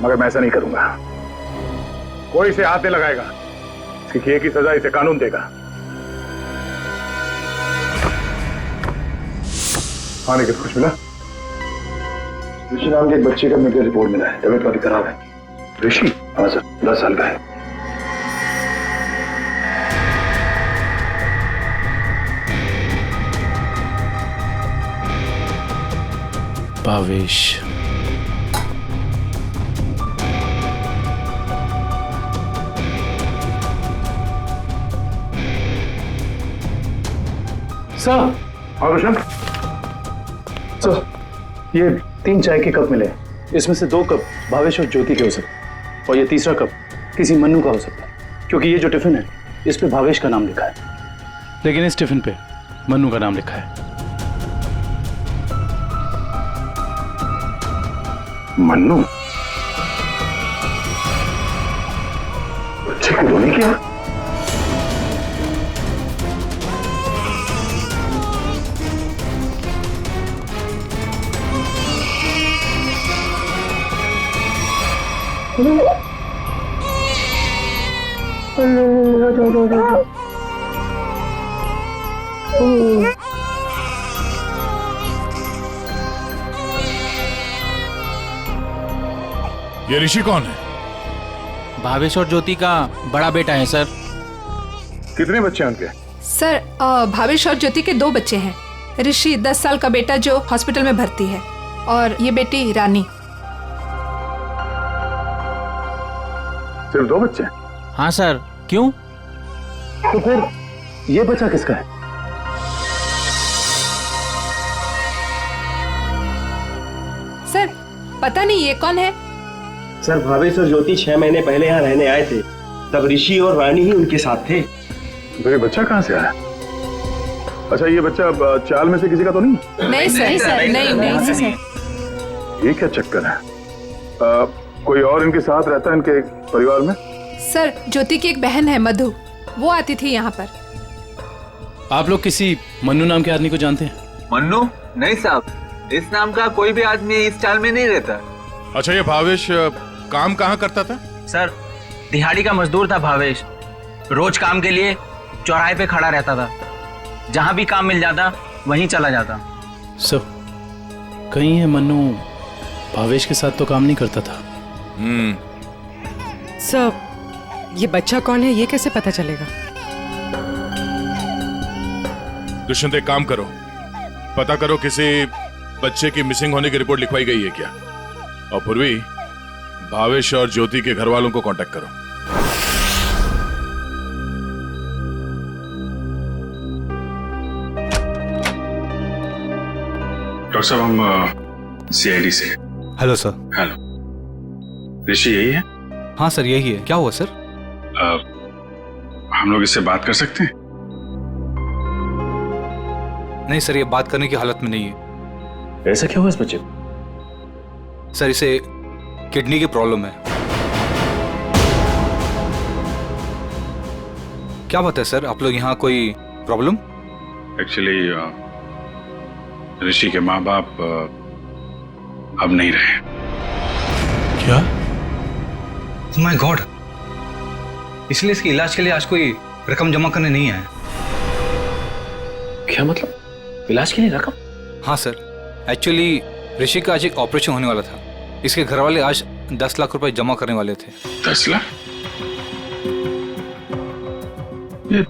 मगर मैं ऐसा नहीं करूंगा। कोई इसे हाथ नहीं लगाएगा। इसकी किए की सजा इसे कानून देगा। हाँ, लेकिन कुछ मिला?
ऋषि नाम के एक बच्चे का मेडिकल रिपोर्ट मिला है, तबीयत काफी खराब है।
ऋषि?
हाँ सर, 10 साल का है।
भावेश,
सर। हाँ रोशन।
सर, ये 3 चाय के कप मिले। इसमें से 2 कप भावेश और ज्योति के हो सकते हैं और ये तीसरा कप किसी मन्नू का हो सकता है, क्योंकि ये जो टिफिन है इस पे भावेश का नाम लिखा है।
लेकिन इस टिफिन पे मन्नू का नाम लिखा है।
मन्नू? बच्चे को रोने क्या? ये ऋषि कौन है?
भावेश और ज्योति का बड़ा बेटा है सर।
कितने बच्चे हैं उनके?
सर भावेश और ज्योति के 2 बच्चे हैं। ऋषि 10 साल का बेटा जो हॉस्पिटल में भर्ती है, और ये बेटी रानी।
सिर्फ 2 बच्चे?
हाँ सर। क्यों?
तो फिर ये बच्चा किसका है?
सर पता नहीं ये कौन है।
सर भावेश और ज्योति 6 महीने पहले यहाँ रहने आए थे, तब ऋषि और रानी ही उनके साथ थे।
तो ये बच्चा कहाँ से आया? अच्छा, ये बच्चा चाल में से किसी का तो नहीं?
नहीं सर, नहीं सर।
ये क्या चक्कर है? कोई और इनके साथ रहता है इनके परिवार में?
सर ज्योति की एक बहन है मधु, वो आती थी यहाँ पर।
आप लोग किसी मन्नू नाम के आदमी को जानते हैं?
मन्नू? नहीं साहब, इस नाम का कोई भी आदमी इस चाल में नहीं रहता।
अच्छा, ये भावेश काम कहाँ करता था?
सर दिहाड़ी का मजदूर था भावेश। रोज काम के लिए चौराहे पे खड़ा रहता था। जहां भी काम मिल जाता वहीं चला जाता।
सब कहीं है मन्नू भावेश के साथ तो काम नहीं करता था।
सर, ये बच्चा कौन है ये कैसे पता चलेगा?
दुष्यंत, एक काम करो, पता करो किसी बच्चे की मिसिंग होने की रिपोर्ट लिखवाई गई है क्या, और पूर्वी भावेश और ज्योति के घर वालों को कांटेक्ट करो। डॉक्टर साहब, हम सीआईडी से।
Hello sir.
हेलो, ऋषि यही है?
हाँ सर यही है। क्या हुआ सर?
हम लोग इससे बात कर सकते हैं?
नहीं सर, ये बात करने की हालत में नहीं है।
ऐसा क्या हुआ इस बच्चे को?
सर इसे किडनी की प्रॉब्लम है। क्या बात है सर, आप लोग यहाँ कोई प्रॉब्लम?
एक्चुअली ऋषि के माँ बाप अब नहीं रहे।
क्या?
माय गॉड, इसलिए इसके इलाज के लिए आज कोई रकम जमा करने नहीं आया।
क्या मतलब? इलाज के लिए रकम?
हाँ सर, एक्चुअली ऋषि का आज एक ऑपरेशन होने वाला था। इसके घर वाले आज 10 लाख रुपए जमा करने वाले थे।
10 लाख? ये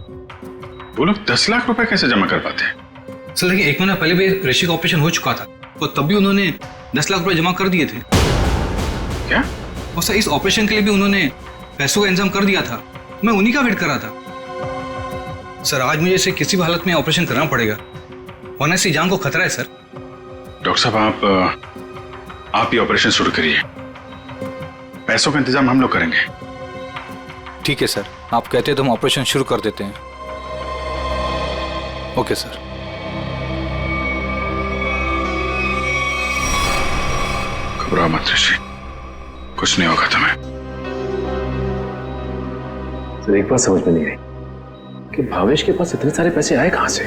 वो लोग 10 लाख रुपए कैसे जमा कर पाते हैं?
सर लेकिन 1 महीना पहले भी ऋषि का ऑपरेशन हो चुका था और तब भी उन्होंने 10 लाख रुपए जमा कर दिए थे।
क्या?
और सर इस ऑपरेशन के लिए भी उन्होंने पैसों का इंतजाम कर दिया था। मैं उन्हीं का वेट कर रहा था। सर आज मुझे इसे किसी भी हालत में ऑपरेशन करना पड़ेगा, वरना इसकी जान को खतरा है सर।
डॉक्टर साहब आप ये ऑपरेशन शुरू करिए, पैसों का इंतजाम हम लोग करेंगे।
ठीक है सर, आप कहते हैं तो हम ऑपरेशन शुरू कर देते हैं। Okay sir.
घबराओ मत ऋषि, कुछ नहीं होगा तुम्हें।
सर एक बात समझ में नहीं आई कि भावेश के पास इतने सारे पैसे आए कहां से?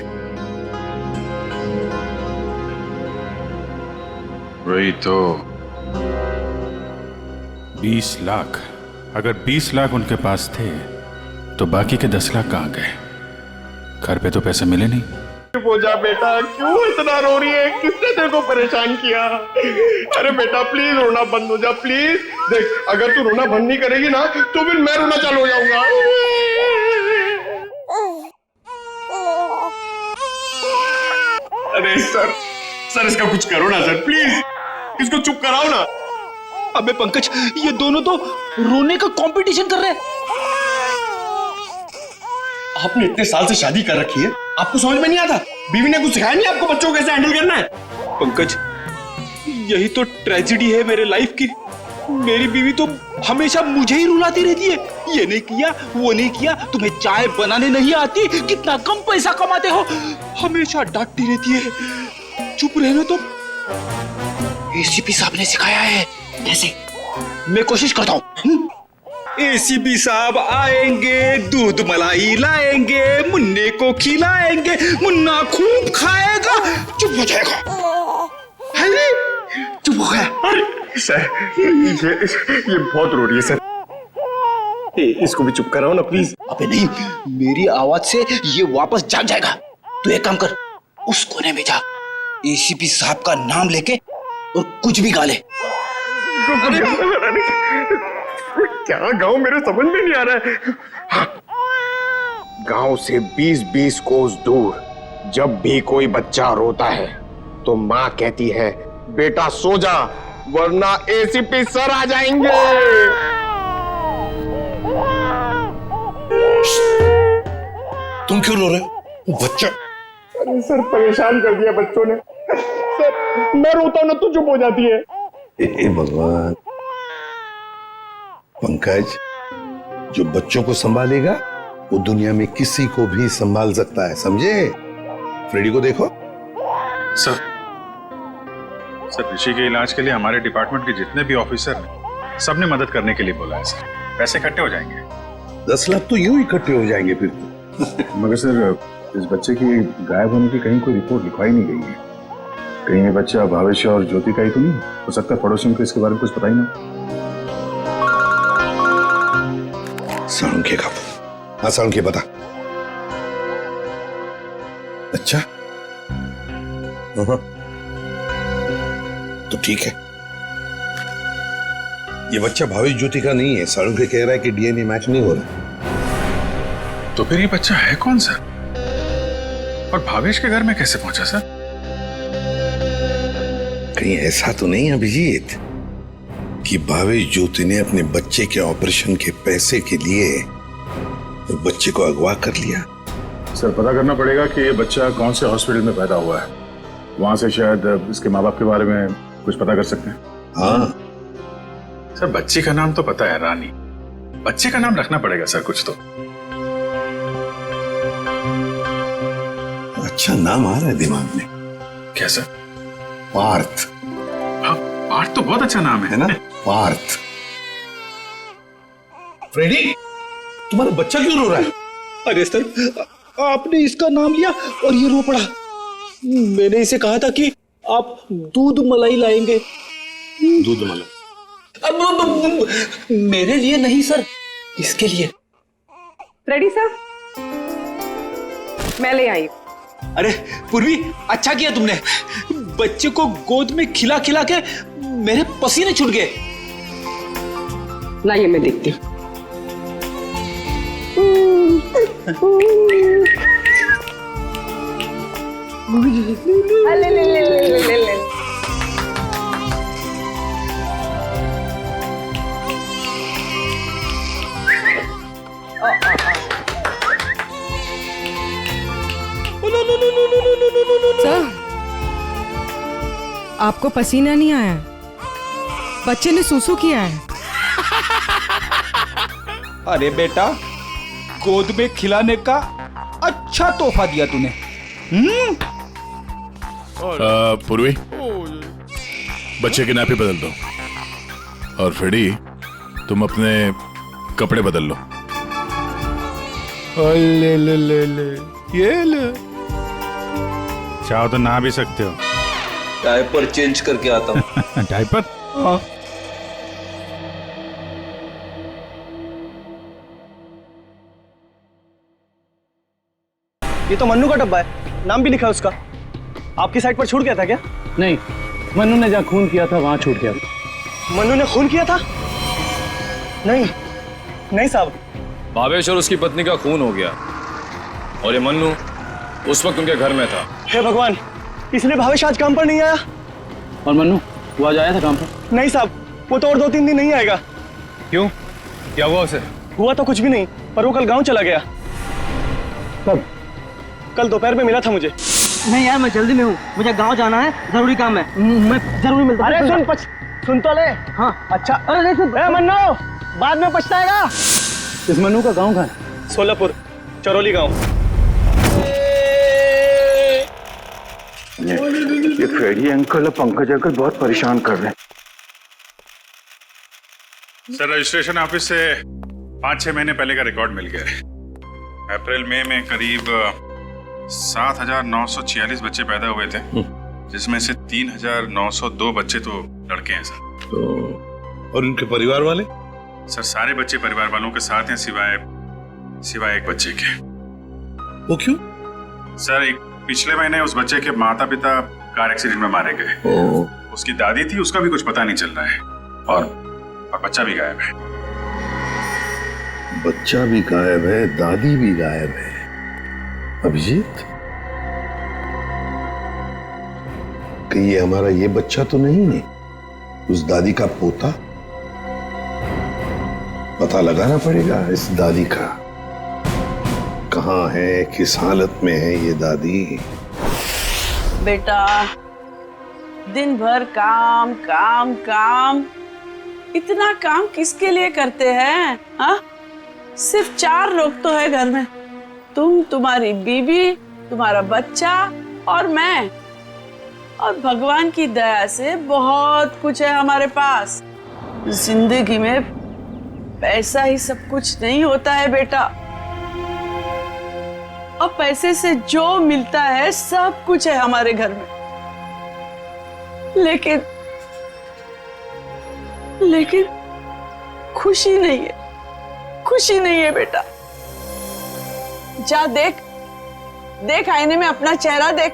वही तो 20 लाख। अगर 20 लाख उनके पास थे तो बाकी के 10 लाख कहां गए? घर पे तो पैसे मिले नहीं।
चुप हो जा बेटा, क्यों इतना रो रही है? किसने तेरे को परेशान किया? अरे बेटा प्लीज रोना बंद हो जा प्लीज। देख अगर तू रोना बंद नहीं करेगी ना तो फिर मैं रोना चालू हो जाऊंगा। अरे सर इसका कुछ करो ना सर, प्लीज इसको चुप कराओ ना।
अबे पंकज, ये दोनों तो रोने का कंपटीशन कर रहे हैं।
आपने इतने साल से शादी कर रखी है, आपको समझ में नहीं आता? बीवी ने कुछ सिखाया नहीं आपको बच्चों को कैसे हैंडल करना है?
पंकज, यही तो ट्रेजेडी है मेरे लाइफ की। मेरी बीवी तो हमेशा मुझे ही रुलाती रहती है, ये नहीं किया वो नहीं किया, तुम्हें चाय बनाने नहीं आती, कितना कम पैसा कमाते हो, हमेशा डांटती रहती है। चुप रहना तुम। एसीपी साहब ने सिखाया है। कैसे? मैं कोशिश करता हूँ। एसीपी साहब आएंगे, दूध मलाई लाएंगे, मुन्ने को खिलाएंगे, मुन्ना खूब खाएगा, चुप हो जाएगा। चुप हो गया।
सर ये बहुत रो रही है सर, इसको भी चुप कराओ ना प्लीज।
अबे नहीं, मेरी आवाज से ये वापस जाग जाएगा। तू एक काम कर, उस कोने में जा, एसीपी साहब का नाम लेके और कुछ भी गा ले।
क्या गाँव मेरे समझ में नहीं आ रहा है। हाँ। गांव से 20-20 कोस दूर जब भी कोई बच्चा रोता है तो माँ कहती है बेटा सो जा वरना एसीपी सर आ जाएंगे।
तुम क्यों रो रहे हो? बच्चा।
अरे सर परेशान कर दिया बच्चों ने। सर मैं रोता हूं ना तो चुप हो जाती है।
हे भगवान। पंकज, जो बच्चों को संभालेगा वो दुनिया में किसी को भी संभाल सकता है, समझे? फ्रेडी को देखो।
सर ऋषि के इलाज के लिए हमारे डिपार्टमेंट के जितने भी ऑफिसर हैं सबने मदद करने के लिए बोला है सर। पैसे इकट्ठे हो जाएंगे।
10 लाख तो यूं इकट्ठे हो जाएंगे फिर।
मगर सर इस बच्चे की गायब होने की कहीं कोई रिपोर्ट लिखवाई नहीं गई है। कहीं ये बच्चा भावेश और ज्योति का ही तो नहीं हो सकता? पड़ोसियों को इसके बारे में कुछ पता ही ना।
साळुंखे का। हाँ साळुंखे बता। अच्छा तो ठीक है, ये बच्चा भावेश ज्योति का नहीं है। साळुंखे कह रहा है कि डीएनए मैच नहीं हो रहा।
तो फिर ये बच्चा है कौन सा और भावेश के घर में कैसे पहुंचा सर?
कहीं ऐसा तो नहीं अभिजीत कि भावेश ज्योति ने अपने बच्चे के ऑपरेशन के पैसे के लिए तो बच्चे को अगवा कर लिया?
सर पता करना पड़ेगा कि ये बच्चा कौन से हॉस्पिटल में पैदा हुआ है, वहां से शायद इसके माँ बाप के बारे में कुछ पता कर सकते हैं।
हाँ
सर बच्ची का नाम तो पता है रानी, बच्चे का नाम रखना पड़ेगा सर कुछ तो।
अच्छा नाम आ रहा है दिमाग में।
क्या सर?
पार्थ।
हाँ पार्थ तो बहुत अच्छा नाम है
ना? पार्थ। फ्रेडी तुम्हारा बच्चा क्यों रो रहा है?
अरे सर आपने इसका नाम लिया और ये रो पड़ा। मैंने इसे कहा था कि आप दूध मलाई लाएंगे।
दूध मलाई?
अब मेरे लिए नहीं सर, इसके लिए।
रेडी सर, मैं ले आई।
अरे पूर्वी, अच्छा किया तुमने। बच्चे को गोद में खिला खिला के मेरे पसीने छूट गए।
लाइए मैं देखती हूँ। सर, आपको पसीना नहीं आया? बच्चे ने सूसू किया है।
अरे बेटा, गोद में खिलाने का अच्छा तोहफा दिया तूने।
पूर्वी, बच्चे की नापी बदल दो। और फ्रेडी, तुम अपने कपड़े बदल लो।
ले ले ले ले, ये ले। चाहो तो नहा भी सकते हो।
डायपर चेंज करके आता हूँ।
डायपर?
हाँ।
ये तो मन्नू का डब्बा है, नाम भी लिखा है उसका। आपकी साइड पर छूट गया था क्या?
नहीं, मन्नू ने जहाँ खून किया था वहां छूट गया।
मन्नू ने खून किया था? नहीं, नहीं साहब।
भावेश और उसकी पत्नी का खून हो गया और ये मन्नू उस वक्त उनके घर में था।
हे भगवान, इसलिए भावेश आज काम पर नहीं आया।
और मन्नू, वो आज आया था काम पर?
नहीं साहब, वो तो और 2-3 दिन नहीं आएगा।
क्यों? क्या हुआ उसे?
हुआ तो कुछ भी नहीं, पर वो कल गांव चला गया।
कब?
कल दोपहर में मिला था मुझे।
नहीं यार, मैं जल्दी में हूँ, मुझे गांव जाना है, जरूरी काम है। मैं जरूरी मिलता हूँ।
अरे सुन तो ले। हाँ अच्छा। अरे नहीं सुन। मन्नू, बाद में पछताएगा।
इस मन्नू का गांव कहाँ है?
सोलापुर, चरौली गांव।
ये फ्रेडी अंकल और पंकज अंकल बहुत परेशान कर रहे हैं।
सर, रजिस्ट्रेशन ऑफिस से 5-6 महीने पहले का रिकॉर्ड मिल गया है। अप्रैल मई में करीब 7,946 बच्चे पैदा हुए थे, जिसमें से 3,902 बच्चे तो लड़के हैं सर।
तो और उनके परिवार वाले?
सर, सारे बच्चे परिवार वालों के साथ हैं, सिवाय एक बच्चे के।
वो क्यों?
सर, पिछले महीने उस बच्चे के माता पिता कार एक्सीडेंट में मारे गए। उसकी दादी थी, उसका भी कुछ पता नहीं चल रहा है, और बच्चा भी गायब है।
बच्चा भी गायब है, दादी भी गायब है। अभिजीत, कहीं ये हमारा ये बच्चा तो नहीं है? उस दादी का पोता? पता लगाना पड़ेगा इस दादी का। कहाँ है, किस हालत में है ये दादी?
बेटा, दिन भर काम काम काम, इतना काम किसके लिए करते हैं? हाँ, सिर्फ 4 लोग तो है घर में, तुम, तुम्हारी बीवी, तुम्हारा बच्चा और मैं। और भगवान की दया से बहुत कुछ है हमारे पास। जिंदगी में पैसा ही सब कुछ नहीं होता है बेटा, और पैसे से जो मिलता है सब कुछ है हमारे घर में। लेकिन खुशी नहीं है, खुशी नहीं है बेटा। जा देख, देख आईने में अपना चेहरा देख,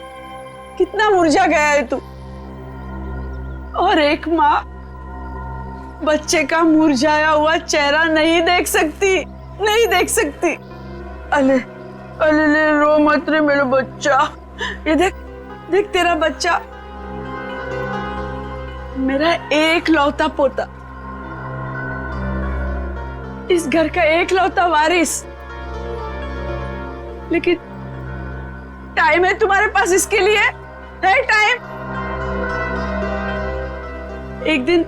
कितना मुरझा गया है तू। और एक माँ बच्चे का मुरझाया हुआ चेहरा नहीं देख सकती, नहीं देख सकती। अले अले ले, रो मत रे मेरा बच्चा। ये देख, देख तेरा बच्चा, मेरा एक लौता पोता, इस घर का एक लौता वारिस। लेकिन टाइम है तुम्हारे पास इसके लिए? है टाइम? एक दिन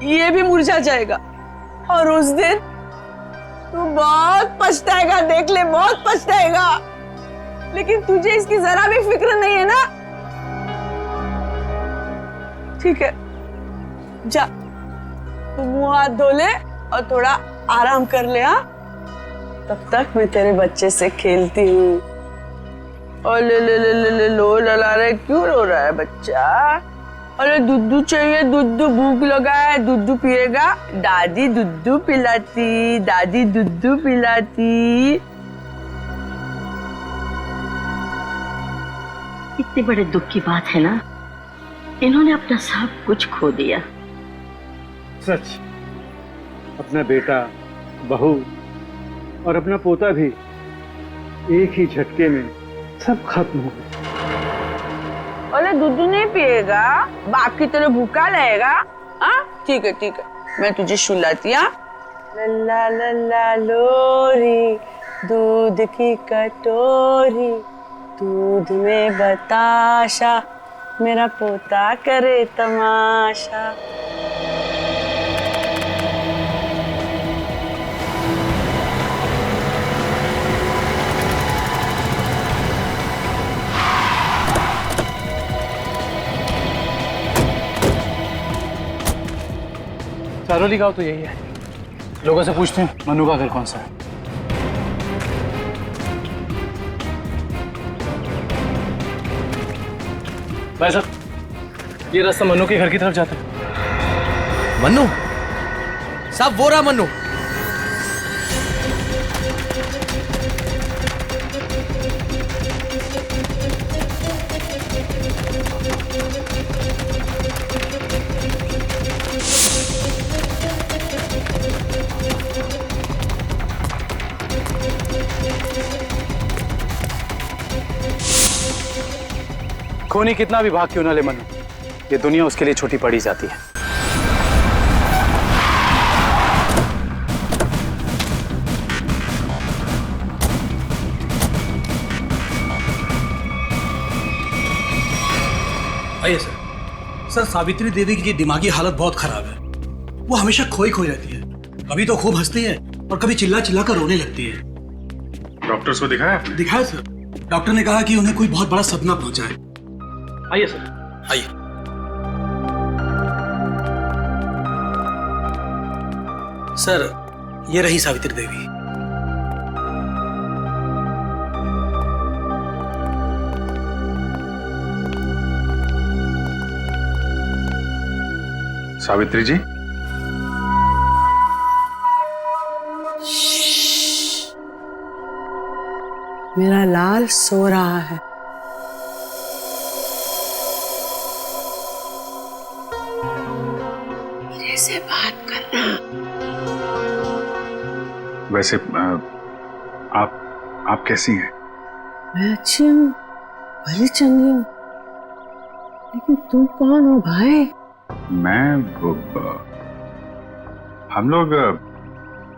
ये भी मुरझा जाएगा, और उस दिन तू बहुत पछताएगा, देख ले, बहुत पछताएगा। लेकिन तुझे इसकी जरा भी फिक्र नहीं है ना? ठीक है, जा तू मुंह हाथ धो ले और थोड़ा आराम कर ले। हाँ, तब तक मैं तेरे बच्चे से खेलती हूँ। और ले ले ले ले ले, लो लला रहे, क्यों रो रहा है बच्चा? अरे दूध चाहिए, दूध, भूख लगा है, दूध पिएगा? दादी दूध पिलाती, दादी दूध पिलाती।
कितनी बड़े दुख की बात है ना, इन्होंने अपना सब कुछ खो दिया।
सच, अपना बेटा, बहू और अपना पोता भी एक ही झटके में सब खत्म हो गया।
अरे दूध नहीं पिएगा, बाप की तरह भूखा रहेगा? हाँ ठीक है ठीक है, मैं तुझे सुलाती। लल्ला लल्ला लोरी, दूध की कटोरी, दूध में बताशा, मेरा पोता करे तमाशा।
सारोली गांव तो यही है। लोगों से पूछते हैं मनु का घर कौन सा है। भाई साहब, ये रास्ता मनु के घर की तरफ जाता है।
मनु साहब, वो रहा मनु।
खूनी कितना भी भाग क्यों ना ले मनु, ये दुनिया उसके लिए छोटी पड़ी जाती है।
आइए सर। सर, सावित्री देवी की दिमागी हालत बहुत खराब है। वो हमेशा खोई खोई रहती है, कभी तो खूब हंसती है और कभी चिल्ला चिल्ला कर रोने लगती है।
डॉक्टर्स को दिखाया आपने?
दिखाया सर। डॉक्टर ने कहा कि उन्हें कोई बहुत बड़ा सदमा पहुंचा है। आइए सर, आइए। सर, ये रही सावित्री देवी।
सावित्री जी,
मेरा लाल सो रहा है। मेरे से बात करना।
वैसे आप कैसी हैं?
मैं अच्छी हूँ, भली चंगी हूँ, लेकिन तुम कौन हो भाई?
हम लोग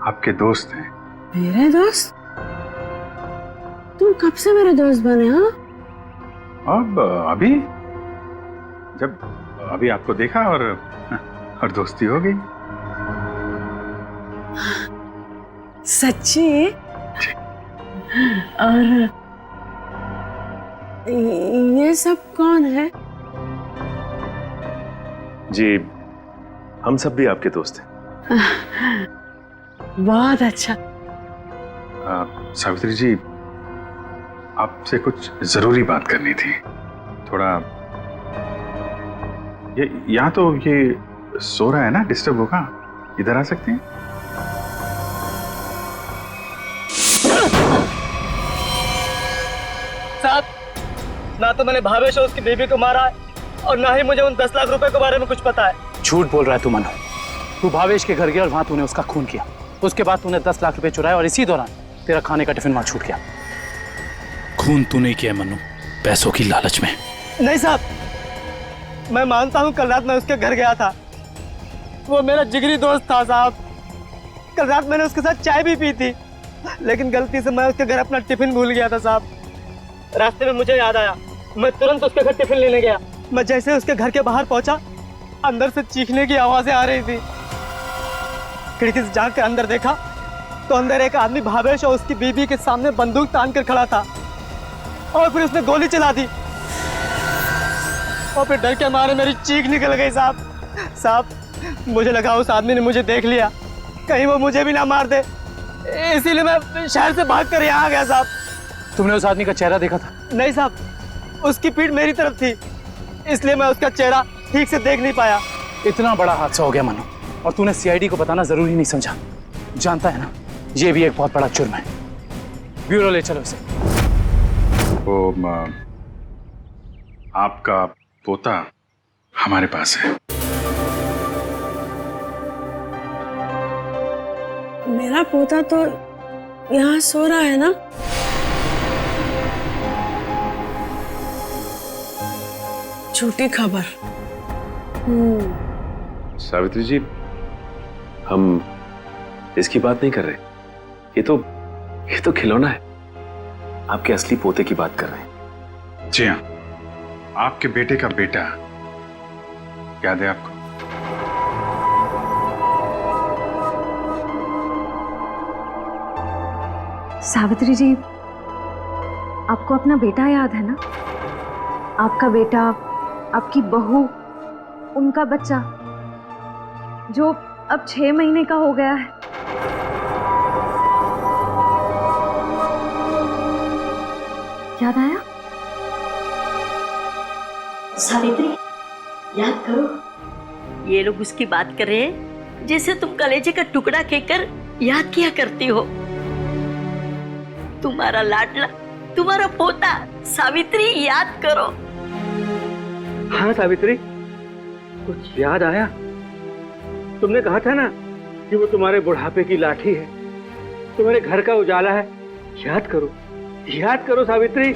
आपके दोस्त हैं।
मेरे दोस्त? तुम कब से मेरे दोस्त बने? हाँ,
अब अभी आपको देखा और दोस्ती हो गई।
सच्ची? और ये सब कौन है?
जी, हम सब भी आपके दोस्त हैं।
बहुत अच्छा।
सावित्री जी, आपसे कुछ जरूरी बात करनी थी। थोड़ा यहाँ तो ये सो रहा है ना, डिस्टर्ब होगा, इधर आ सकते हैं?
साहब, ना तो मैंने भावेश और उसकी बेबी को मारा है और ना ही मुझे उन 10 लाख रुपए के बारे में कुछ पता है।
झूठ बोल रहा है तू मनु। तू भावेश के घर गया और वहां तूने उसका खून किया। उसके बाद तूने 10 लाख रुपए चुराए और इसी दौरान तेरा खाने का टिफिन वहां छूट गया।
खून तू नहीं किया मनु, पैसों की लालच में।
नहीं साहब, मैं मानता हूँ कल रात मैं उसके घर गया था। वो मेरा जिगरी दोस्त था साहब। कल रात मैंने उसके साथ चाय भी पी थी, लेकिन गलती से मैं उसके घर अपना टिफिन भूल गया था साहब। रास्ते में मुझे याद आया, मैं तुरंत उसके घर टिफिन लेने गया। मैं जैसे उसके घर के बाहर पहुंचा, अंदर से चीखने की आवाजें आ रही थी। खिड़की से झांक कर अंदर देखा तो अंदर एक आदमी भावेश और उसकी बीबी के सामने बंदूक तान कर खड़ा था और फिर उसने गोली चला दी और फिर डर के मारे मेरी चीख निकल गई साहब। मुझे लगा उस आदमी ने मुझे देख लिया, कहीं वो मुझे भी ना मार दे, इसीलिए मैं शहर से भागकर यहाँ आ गया साहब।
तुमने उस आदमी का चेहरा देखा था?
नहीं साहब, उसकी पीठ मेरी तरफ थी, इसलिए मैं उसका चेहरा ठीक से देख नहीं पाया।
इतना बड़ा हादसा हो गया मनु, और तूने सीआईडी को बताना जरूरी नहीं समझा। जानता है ना, ये भी एक बहुत बड़ा जुर्म है। ब्यूरो ले चलो इसे।
आपका पोता हमारे पास है।
मेरा पोता तो यहाँ सो रहा है ना? झूठी खबर।
सावित्री जी, हम इसकी बात नहीं कर रहे। ये तो खिलौना है। आपके असली पोते की बात कर रहे हैं।
जी हाँ, आपके बेटे का बेटा याद है आपको?
सावित्री जी, आपको अपना बेटा याद है ना? आपका बेटा, आपकी बहू, उनका बच्चा जो अब 6 महीने का हो गया है। याद आया?
सावित्री, याद करो। ये लोग उसकी बात कर रहे हैं जैसे तुम कलेजे का टुकड़ा कहकर याद किया करती हो। तुम्हारा लाडला, तुम्हारा पोता। सावित्री, याद करो।
हाँ सावित्री, कुछ याद आया? तुमने कहा था ना कि वो तुम्हारे बुढ़ापे की लाठी है, तुम्हारे घर का उजाला है। याद करो, याद करो सावित्री।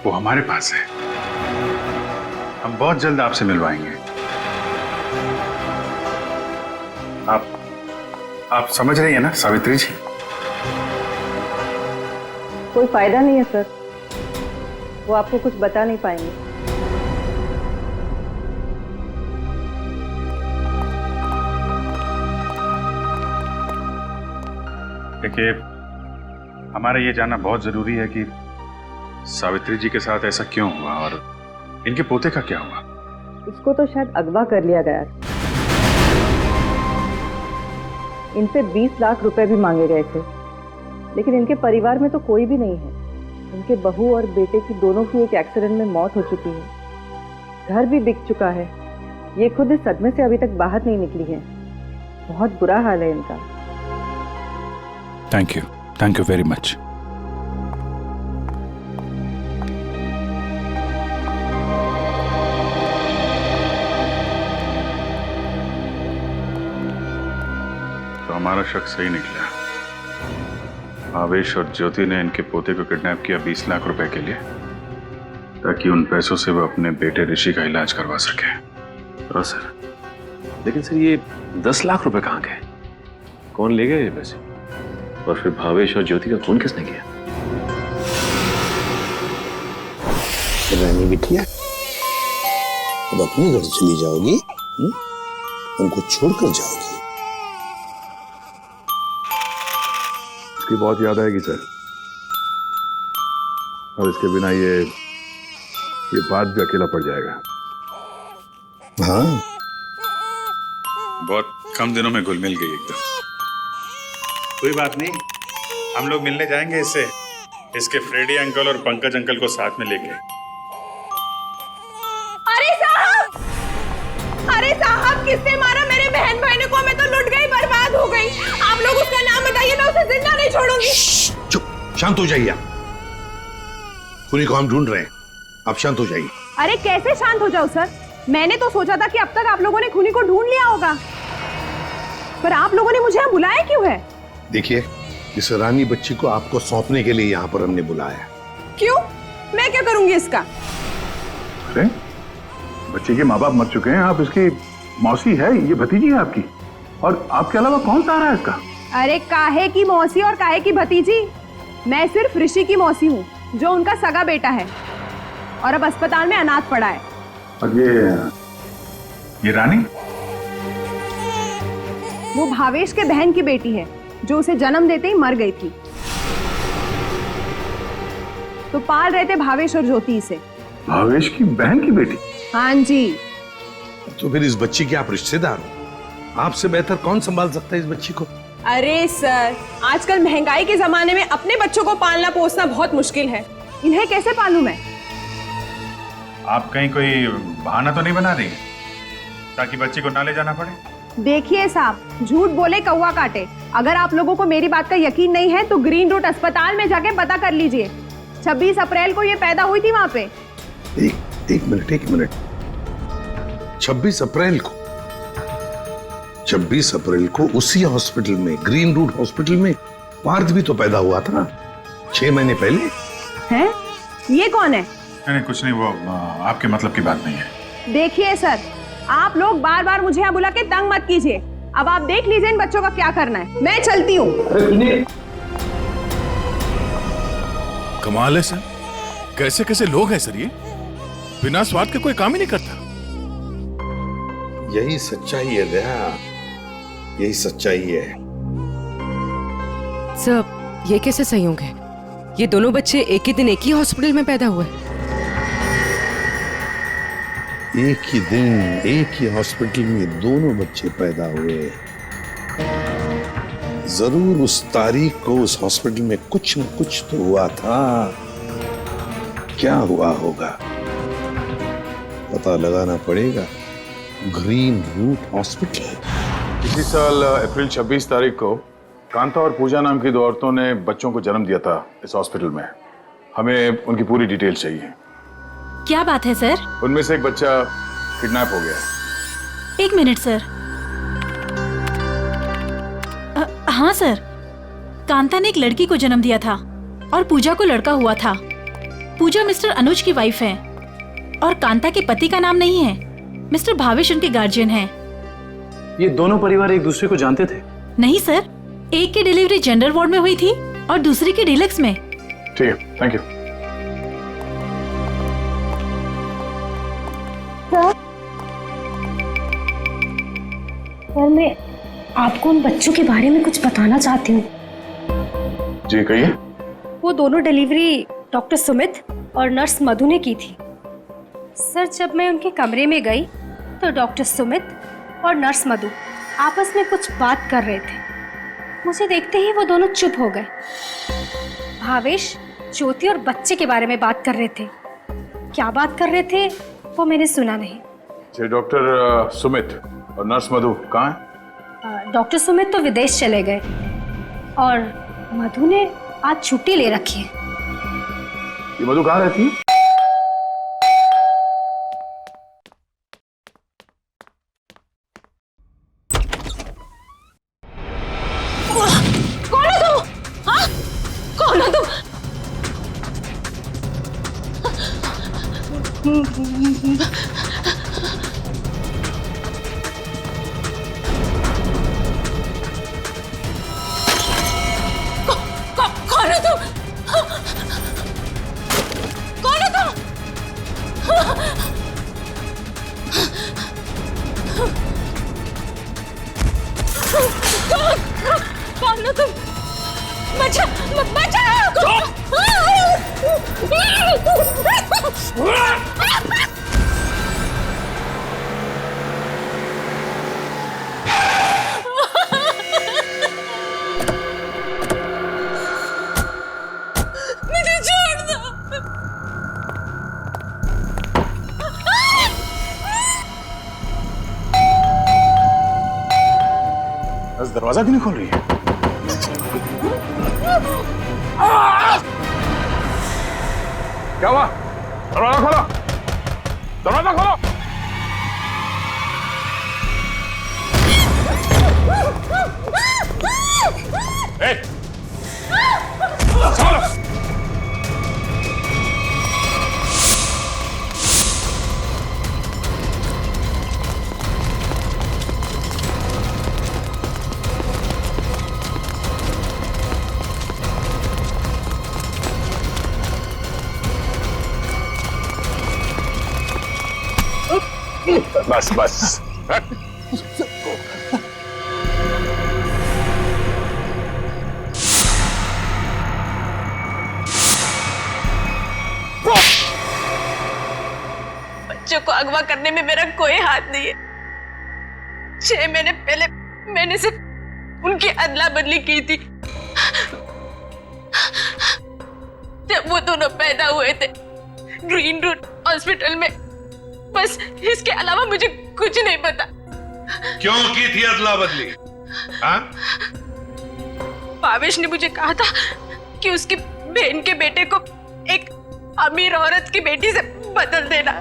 वो हमारे पास है। हम बहुत जल्द आपसे मिलवाएंगे। आप समझ रही हैं ना सावित्री जी?
कोई फायदा नहीं है सर, वो आपको कुछ बता नहीं पाएंगे।
देखिए, हमारा ये जानना बहुत जरूरी है कि सावित्री जी के साथ ऐसा क्यों हुआ और इनके पोते का क्या हुआ।
उसको तो शायद अगवा कर लिया गया। इनसे 20 लाख रुपए भी मांगे गए थे, लेकिन इनके परिवार में तो कोई भी नहीं है। इनके बहू और बेटे की दोनों की एक एक्सीडेंट में मौत हो चुकी है। घर भी बिक चुका है। ये खुद इस सदमे से अभी तक बाहर नहीं निकली है। बहुत बुरा हाल है इनका।
Thank you very much. तो हमारा शक सही निकला। भावेश और ज्योति ने इनके पोते को किडनैप किया 20 लाख रुपए के लिए, ताकि उन पैसों से वो अपने बेटे ऋषि का इलाज करवा सके।
हाँ सर, लेकिन सर ये 10 लाख रुपए कहाँ गए? कौन ले गए ये पैसे? और फिर भावेश और ज्योति का खून किसने किया?
रानी बिटिया, अब अपने घर चली जाओगी? उनको छोड़कर जाओगी?
इसकी बहुत याद आएगी सर, और इसके बिना ये बात भी अकेला पड़ जाएगा।
हाँ,
बहुत कम दिनों में घुल मिल गई एकदम। कोई बात नहीं, हम लोग मिलने जाएंगे इससे, इसके फ्रेडी अंकल और पंकज अंकल को साथ में लेके।
अरे साहब, किसने मारा मेरे बहन भाई को? मैं तो लुट गई, बर्बाद हो गई। आप लोग उसका नाम बताइए, मैं उसे जिंदा नहीं छोड़ूंगी।
चुप, शांत हो जाइए। खूनी को हम ढूंढ रहे हैं, आप शांत हो जाइए।
अरे कैसे शांत हो जाओ सर? मैंने तो सोचा था कि अब तक आप लोगों ने खूनी को ढूंढ लिया होगा, पर आप लोगों ने मुझे यहाँ बुलाया क्यों है?
देखिए, इस रानी बच्ची को आपको सौंपने के लिए यहाँ पर हमने बुलाया।
क्यों? मैं क्या करूंगी इसका?
अरे बच्चे के माँ बाप मर चुके हैं, आप इसकी मौसी है, ये भतीजी है आपकी, और आपके अलावा कौन सा आ रहा है इसका?
अरे काहे की मौसी और काहे की भतीजी? मैं सिर्फ ऋषि की मौसी हूँ, जो उनका सगा बेटा है और अब अस्पताल में अनाथ पड़ा है।
और ये रानी?
वो भावेश के बहन की बेटी है, जो उसे जन्म देते ही मर गई थी। तो पाल रहे थे भावेश और ज्योति इसे।
भावेश की बहन की बेटी?
हाँ जी।
तो फिर इस बच्ची के आप रिश्तेदार हो, आपसे बेहतर कौन संभाल सकता है इस बच्ची को?
अरे सर, आजकल महंगाई के जमाने में अपने बच्चों को पालना पोसना बहुत मुश्किल है। इन्हें कैसे पालूं मैं?
आप कहीं कोई बहाना तो नहीं बना रही ताकि बच्ची को ना ले जाना पड़े?
देखिए साहब, झूठ बोले कौवा काटे। अगर आप लोगों को मेरी बात का यकीन नहीं है तो ग्रीन रूट अस्पताल में जाके पता कर लीजिए। 26 अप्रैल को ये पैदा हुई थी वहां पे।
एक मिनट। 26 अप्रैल को उसी हॉस्पिटल में, ग्रीन रूट हॉस्पिटल में पार्थ भी तो पैदा हुआ था 6 महीने पहले।
हैं? ये कौन है?
नहीं कुछ नहीं, वो आपके मतलब की बात नहीं है।
देखिए सर, आप लोग बार बार मुझे यहाँ बुला के तंग मत कीजिए। अब आप देख लीजिए इन बच्चों का क्या करना है। मैं चलती हूँ।
कमाल है सर, कैसे कैसे लोग हैं सर ये, बिना स्वार्थ के कोई काम ही नहीं करता।
यही सच्चाई है दया, यही सच्चाई है।
सर, ये कैसे संयोग है? ये दोनों बच्चे एक ही दिन एक ही हॉस्पिटल में पैदा हुए।
एक ही दिन एक ही हॉस्पिटल में दोनों बच्चे पैदा हुए। जरूर उस तारीख को उस हॉस्पिटल में कुछ न कुछ तो हुआ था। क्या हुआ होगा पता लगाना पड़ेगा। Green route hospital.
इसी साल अप्रैल 26 तारीख को कांता और पूजा नाम की 2 औरतों ने बच्चों को जन्म दिया था इस हॉस्पिटल में। हमें उनकी पूरी डिटेल चाहिए।
क्या बात है सर?
उनमें से एक बच्चा किडनैप हो गया।
1 मिनट सर। हाँ सर, कांता ने एक लड़की को जन्म दिया था और पूजा को लड़का हुआ था। पूजा मिस्टर अनुज की वाइफ है और कांता के पति का नाम नहीं है। मिस्टर भावेश उनके गार्जियन हैं।
ये दोनों परिवार एक दूसरे को जानते थे?
नहीं सर, एक की डिलीवरी जनरल वार्ड में हुई थी और दूसरी की डीलक्स में।
ठीक है, थैंक यू।
सर, मैं आपको उन बच्चों के बारे में कुछ बताना चाहती हूँ।
जी कहिए।
वो दोनों डिलीवरी डॉक्टर सुमित और नर्स मधु ने की थी। सर, जब मैं उनके कमरे में गई तो डॉक्टर सुमित और नर्स मधु आपस में कुछ बात कर रहे थे। मुझे देखते ही वो दोनों चुप हो गए। भावेश, ज्योति और बच्चे के बारे में बात कर रहे थे। क्या बात कर रहे थे वो मैंने सुना नहीं।
डॉक्टर सुमित और नर्स मधु कहाँ हैं?
डॉक्टर सुमित तो विदेश चले गए और मधु ने आज छुट्टी ले रखी है।
ये मधु कहाँ रहती है?
कौन हो तुम? हाँ? कौन हो तुम? कौन हो तुम? कौन हो तुम? कौन हो तुम? बचा, मुझे छोड़ दो।
दरवाजा क्यों नहीं खोल रही है? क्या हुआ? दरवाजा खोलो, दरवाजा खोलो। बस बस।
बच्चों को अगवा करने में मेरा कोई हाथ नहीं है। 6 महीने पहले मैंने सिर्फ उनकी अदला बदली की थी जब वो दोनों पैदा हुए थे ग्रीन रूट हॉस्पिटल में। बस इसके अलावा मुझे कुछ नहीं पता।
क्यों की थी अदला बदली? हाँ?
भावेश ने मुझे कहा था कि उसकी बहन के बेटे को एक अमीर औरत की बेटी से बदल देना,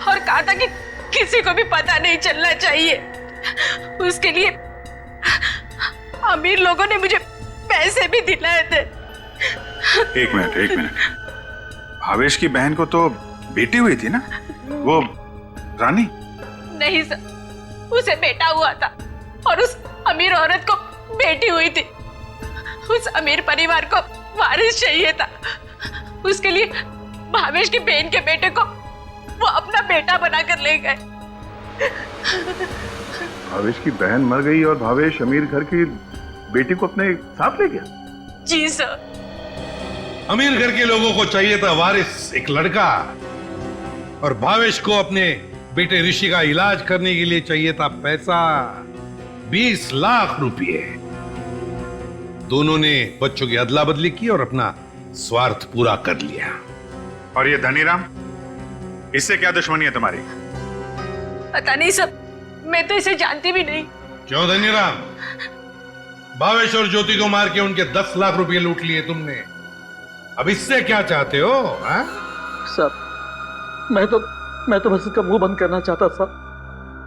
और कहा था कि किसी को भी पता नहीं चलना चाहिए। उसके लिए अमीर लोगों ने मुझे पैसे भी दिलाए थे।
एक मिनट। भावेश की बहन को तो बेटी हुई थी ना, वो रानी?
नहीं सर, उसे बेटा हुआ था और उस अमीर औरत को बेटी हुई थी। उस अमीर परिवार को वारिस चाहिए था। उसके लिए भावेश की बहन के बेटे को वो अपना बेटा बनाकर ले गए।
भावेश की बहन मर गई और भावेश अमीर घर की बेटी को अपने साथ ले गया?
जी सर।
अमीर घर के लोगों को चाहिए था वारिस, एक लड़का, और भावेश को अपने बेटे ऋषि का इलाज करने के लिए चाहिए था पैसा, 20 लाख रुपए। दोनों ने बच्चों की अदला बदली की और अपना स्वार्थ पूरा कर लिया।
और ये धनीराम, इससे क्या दुश्मनी है तुम्हारी?
पता नहीं सर, मैं तो इसे जानती भी नहीं।
क्यों धनीराम? भावेश और ज्योति को मार के उनके 10 लाख रुपए लूट लिए तुमने। अब इससे क्या चाहते हो?
सर, मैं तो बस इसका मुंह बंद करना चाहता था,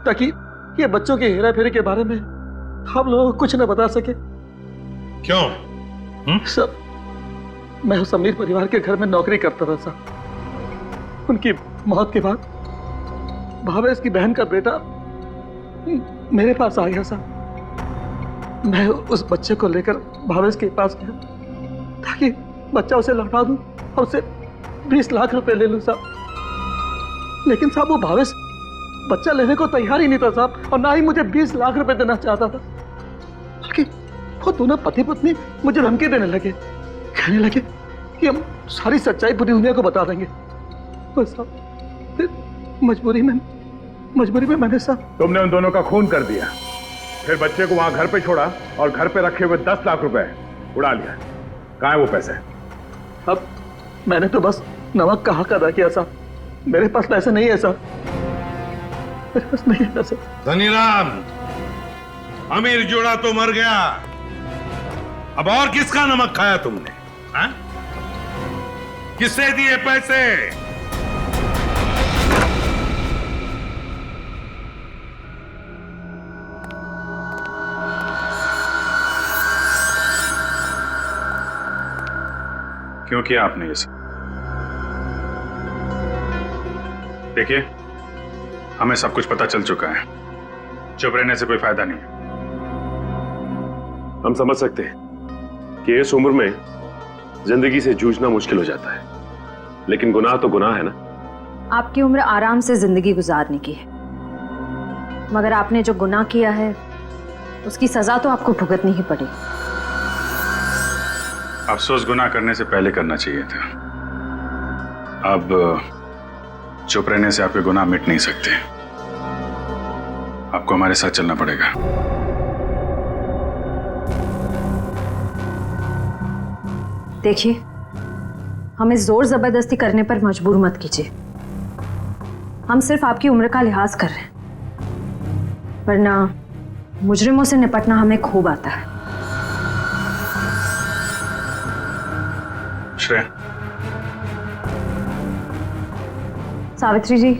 ताकि ये बच्चों के हेरा फेरी के बारे में हम लोगों को कुछ न बता सके।
क्यों?
सर, मैं उस अमीर परिवार के घर में नौकरी करता था सर। उनकी मौत के बाद भावेश की बहन का बेटा मेरे पास आ गया सर। मैं उस बच्चे को लेकर भावेश के पास गया ताकि बच्चा उसे लौटा दूं और उसे 20 लाख रुपए ले लूं साहब। लेकिन साहब, वो भावेश बच्चा लेने को तैयार ही नहीं था साहब, और ना ही मुझे 20 लाख रुपए देना चाहता था। बल्कि वो दोनों पति पत्नी मुझे धमकी देने लगे, कहने लगे कि हम सारी सच्चाई पूरी दुनिया को बता देंगे। बस साहब, फिर मजबूरी में मैंने साहब।
तुमने उन दोनों का खून कर दिया, फिर बच्चे को वहां घर पे छोड़ा और घर पे रखे हुए 10 लाख रुपए उड़ा लिया। कहाँ है वो पैसे?
अब मैंने तो बस नमक का हक अदा किया साहब। मेरे पास पैसे नहीं है साहब, मेरे पास नहीं है सर।
धनीराम, अमीर जोड़ा तो मर गया, अब और किसका नमक खाया तुमने? हाँ? किससे दिए पैसे?
क्यों किया आपने ये सब? देखिए, हमें सब कुछ पता चल चुका है, चुप रहने से कोई फायदा नहीं।
हम समझ सकते हैं कि इस उम्र में जिंदगी से जूझना मुश्किल हो जाता है, लेकिन गुनाह तो गुनाह है ना।
आपकी उम्र आराम से जिंदगी गुजारने की है, मगर आपने जो गुनाह किया है उसकी सजा तो आपको भुगतनी ही पड़ेगी।
अफसोस गुनाह करने से पहले करना चाहिए था। अब चुप रहने से आपके गुनाह मिट नहीं सकते, आपको हमारे साथ चलना पड़ेगा।
देखिए, हमें जोर जबरदस्ती करने पर मजबूर मत कीजिए। हम सिर्फ आपकी उम्र का लिहाज कर रहे हैं, वरना मुजरिमों से निपटना हमें खूब आता है।
श्रेया,
सावित्री जी,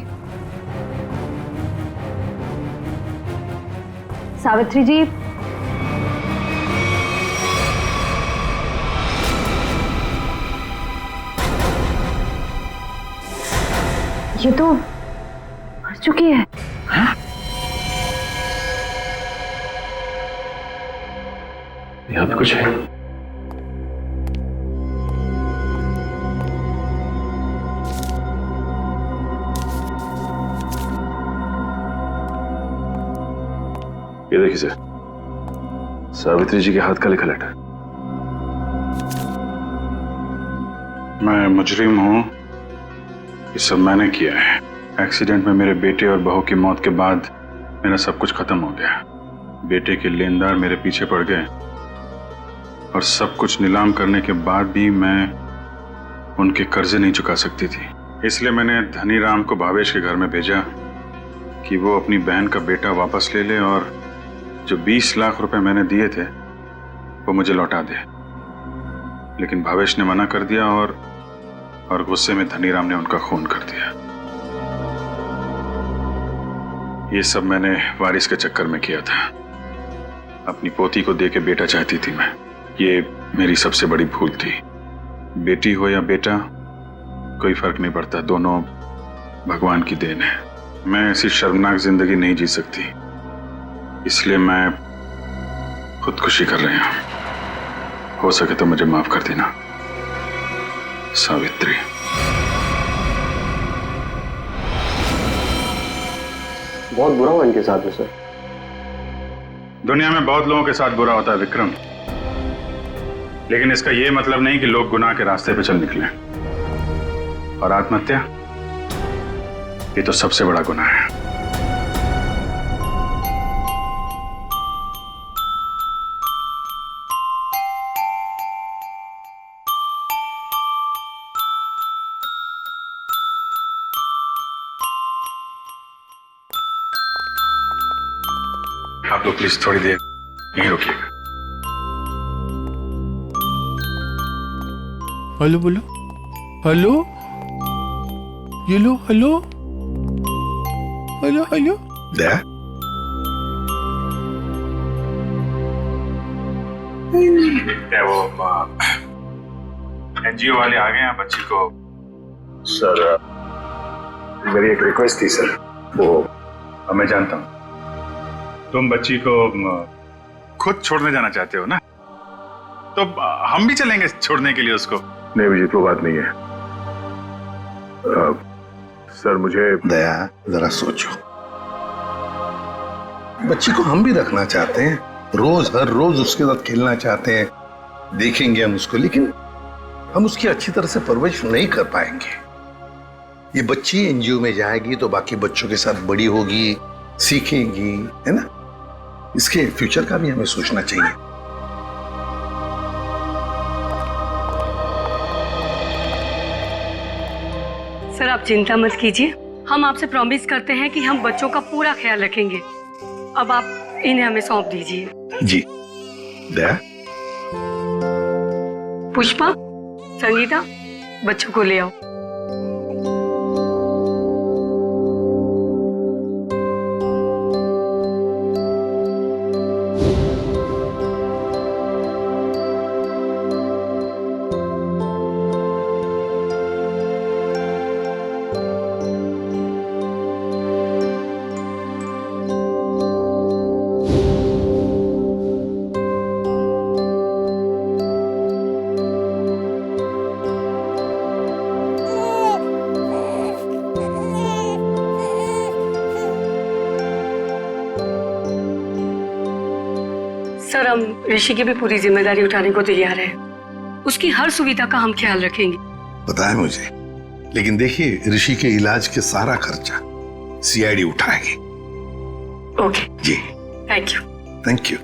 सावित्री जी, ये तो मर चुकी है।
हाँ? यहाँ पे कुछ है। ये देखिए सर, सावित्री जी के हाथ का लिखा लेटर।
मैं मुजरिम हूं, ये सब मैंने किया है। एक्सीडेंट में मेरे बेटे और बहू की मौत के बाद मेरा सब कुछ खत्म हो गया। बेटे के लेनदार मेरे पीछे पड़ गए और सब कुछ नीलाम करने के बाद भी मैं उनके कर्जे नहीं चुका सकती थी। इसलिए मैंने धनीराम को भावेश के घर में भेजा कि वो अपनी बहन का बेटा वापस ले ले और जो 20 लाख रुपए मैंने दिए थे वो मुझे लौटा दे। लेकिन भावेश ने मना कर दिया और गुस्से में धनीराम ने उनका खून कर दिया। ये सब मैंने वारिस के चक्कर में किया था। अपनी पोती को दे के बेटा चाहती थी मैं। ये मेरी सबसे बड़ी भूल थी। बेटी हो या बेटा कोई फर्क नहीं पड़ता, दोनों भगवान की देन है। मैं ऐसी शर्मनाक जिंदगी नहीं जी सकती, इसलिए मैं खुदकुशी कर रही हूं। हो सके तो मुझे माफ कर देना सावित्री।
बहुत बुरा हुआ इनके साथ में सर।
दुनिया में बहुत लोगों के साथ बुरा होता है विक्रम, लेकिन इसका यह मतलब नहीं कि लोग गुनाह के रास्ते पे चल निकले। और आत्महत्या, ये तो सबसे बड़ा गुनाह है। आप लोग प्लीज थोड़ी देर यहीं रुकिएगा।
हेलो बोलो, हेलो, ये लो, हेलो, हेलो, हेलो।
दया,
वो एनजीओ वाले आ गए हैं बच्ची को।
सर मेरी एक रिक्वेस्ट थी सर।
वो मैं जानता हूँ तुम बच्ची को खुद छोड़ने जाना चाहते हो ना, तो हम भी चलेंगे छोड़ने के लिए उसको।
नहीं विजित, वो बात नहीं है। सर मुझे दया, जरा सोचो, बच्ची को हम भी रखना चाहते हैं, रोज हर रोज उसके साथ खेलना चाहते हैं, देखेंगे हम उसको, लेकिन हम उसकी अच्छी तरह से परवरिश नहीं कर पाएंगे। ये बच्ची एनजीओ में जाएगी तो बाकी बच्चों के साथ बड़ी होगी, सीखेगी, है ना। इसके फ्यूचर का भी हमें सोचना चाहिए।
सर आप चिंता मत कीजिए, हम आपसे प्रॉमिस करते हैं कि हम बच्चों का पूरा ख्याल रखेंगे। अब आप इन्हें हमें सौंप दीजिए।
जी। दया,
पुष्पा, संगीता, बच्चों को ले आओ। सर हम ऋषि की भी पूरी जिम्मेदारी उठाने को तैयार है। उसकी हर सुविधा का हम ख्याल रखेंगे।
पता है मुझे, लेकिन देखिए ऋषि के इलाज के सारा खर्चा सीआईडी उठाएगी।
ओके
जी,
थैंक यू।
Thank you.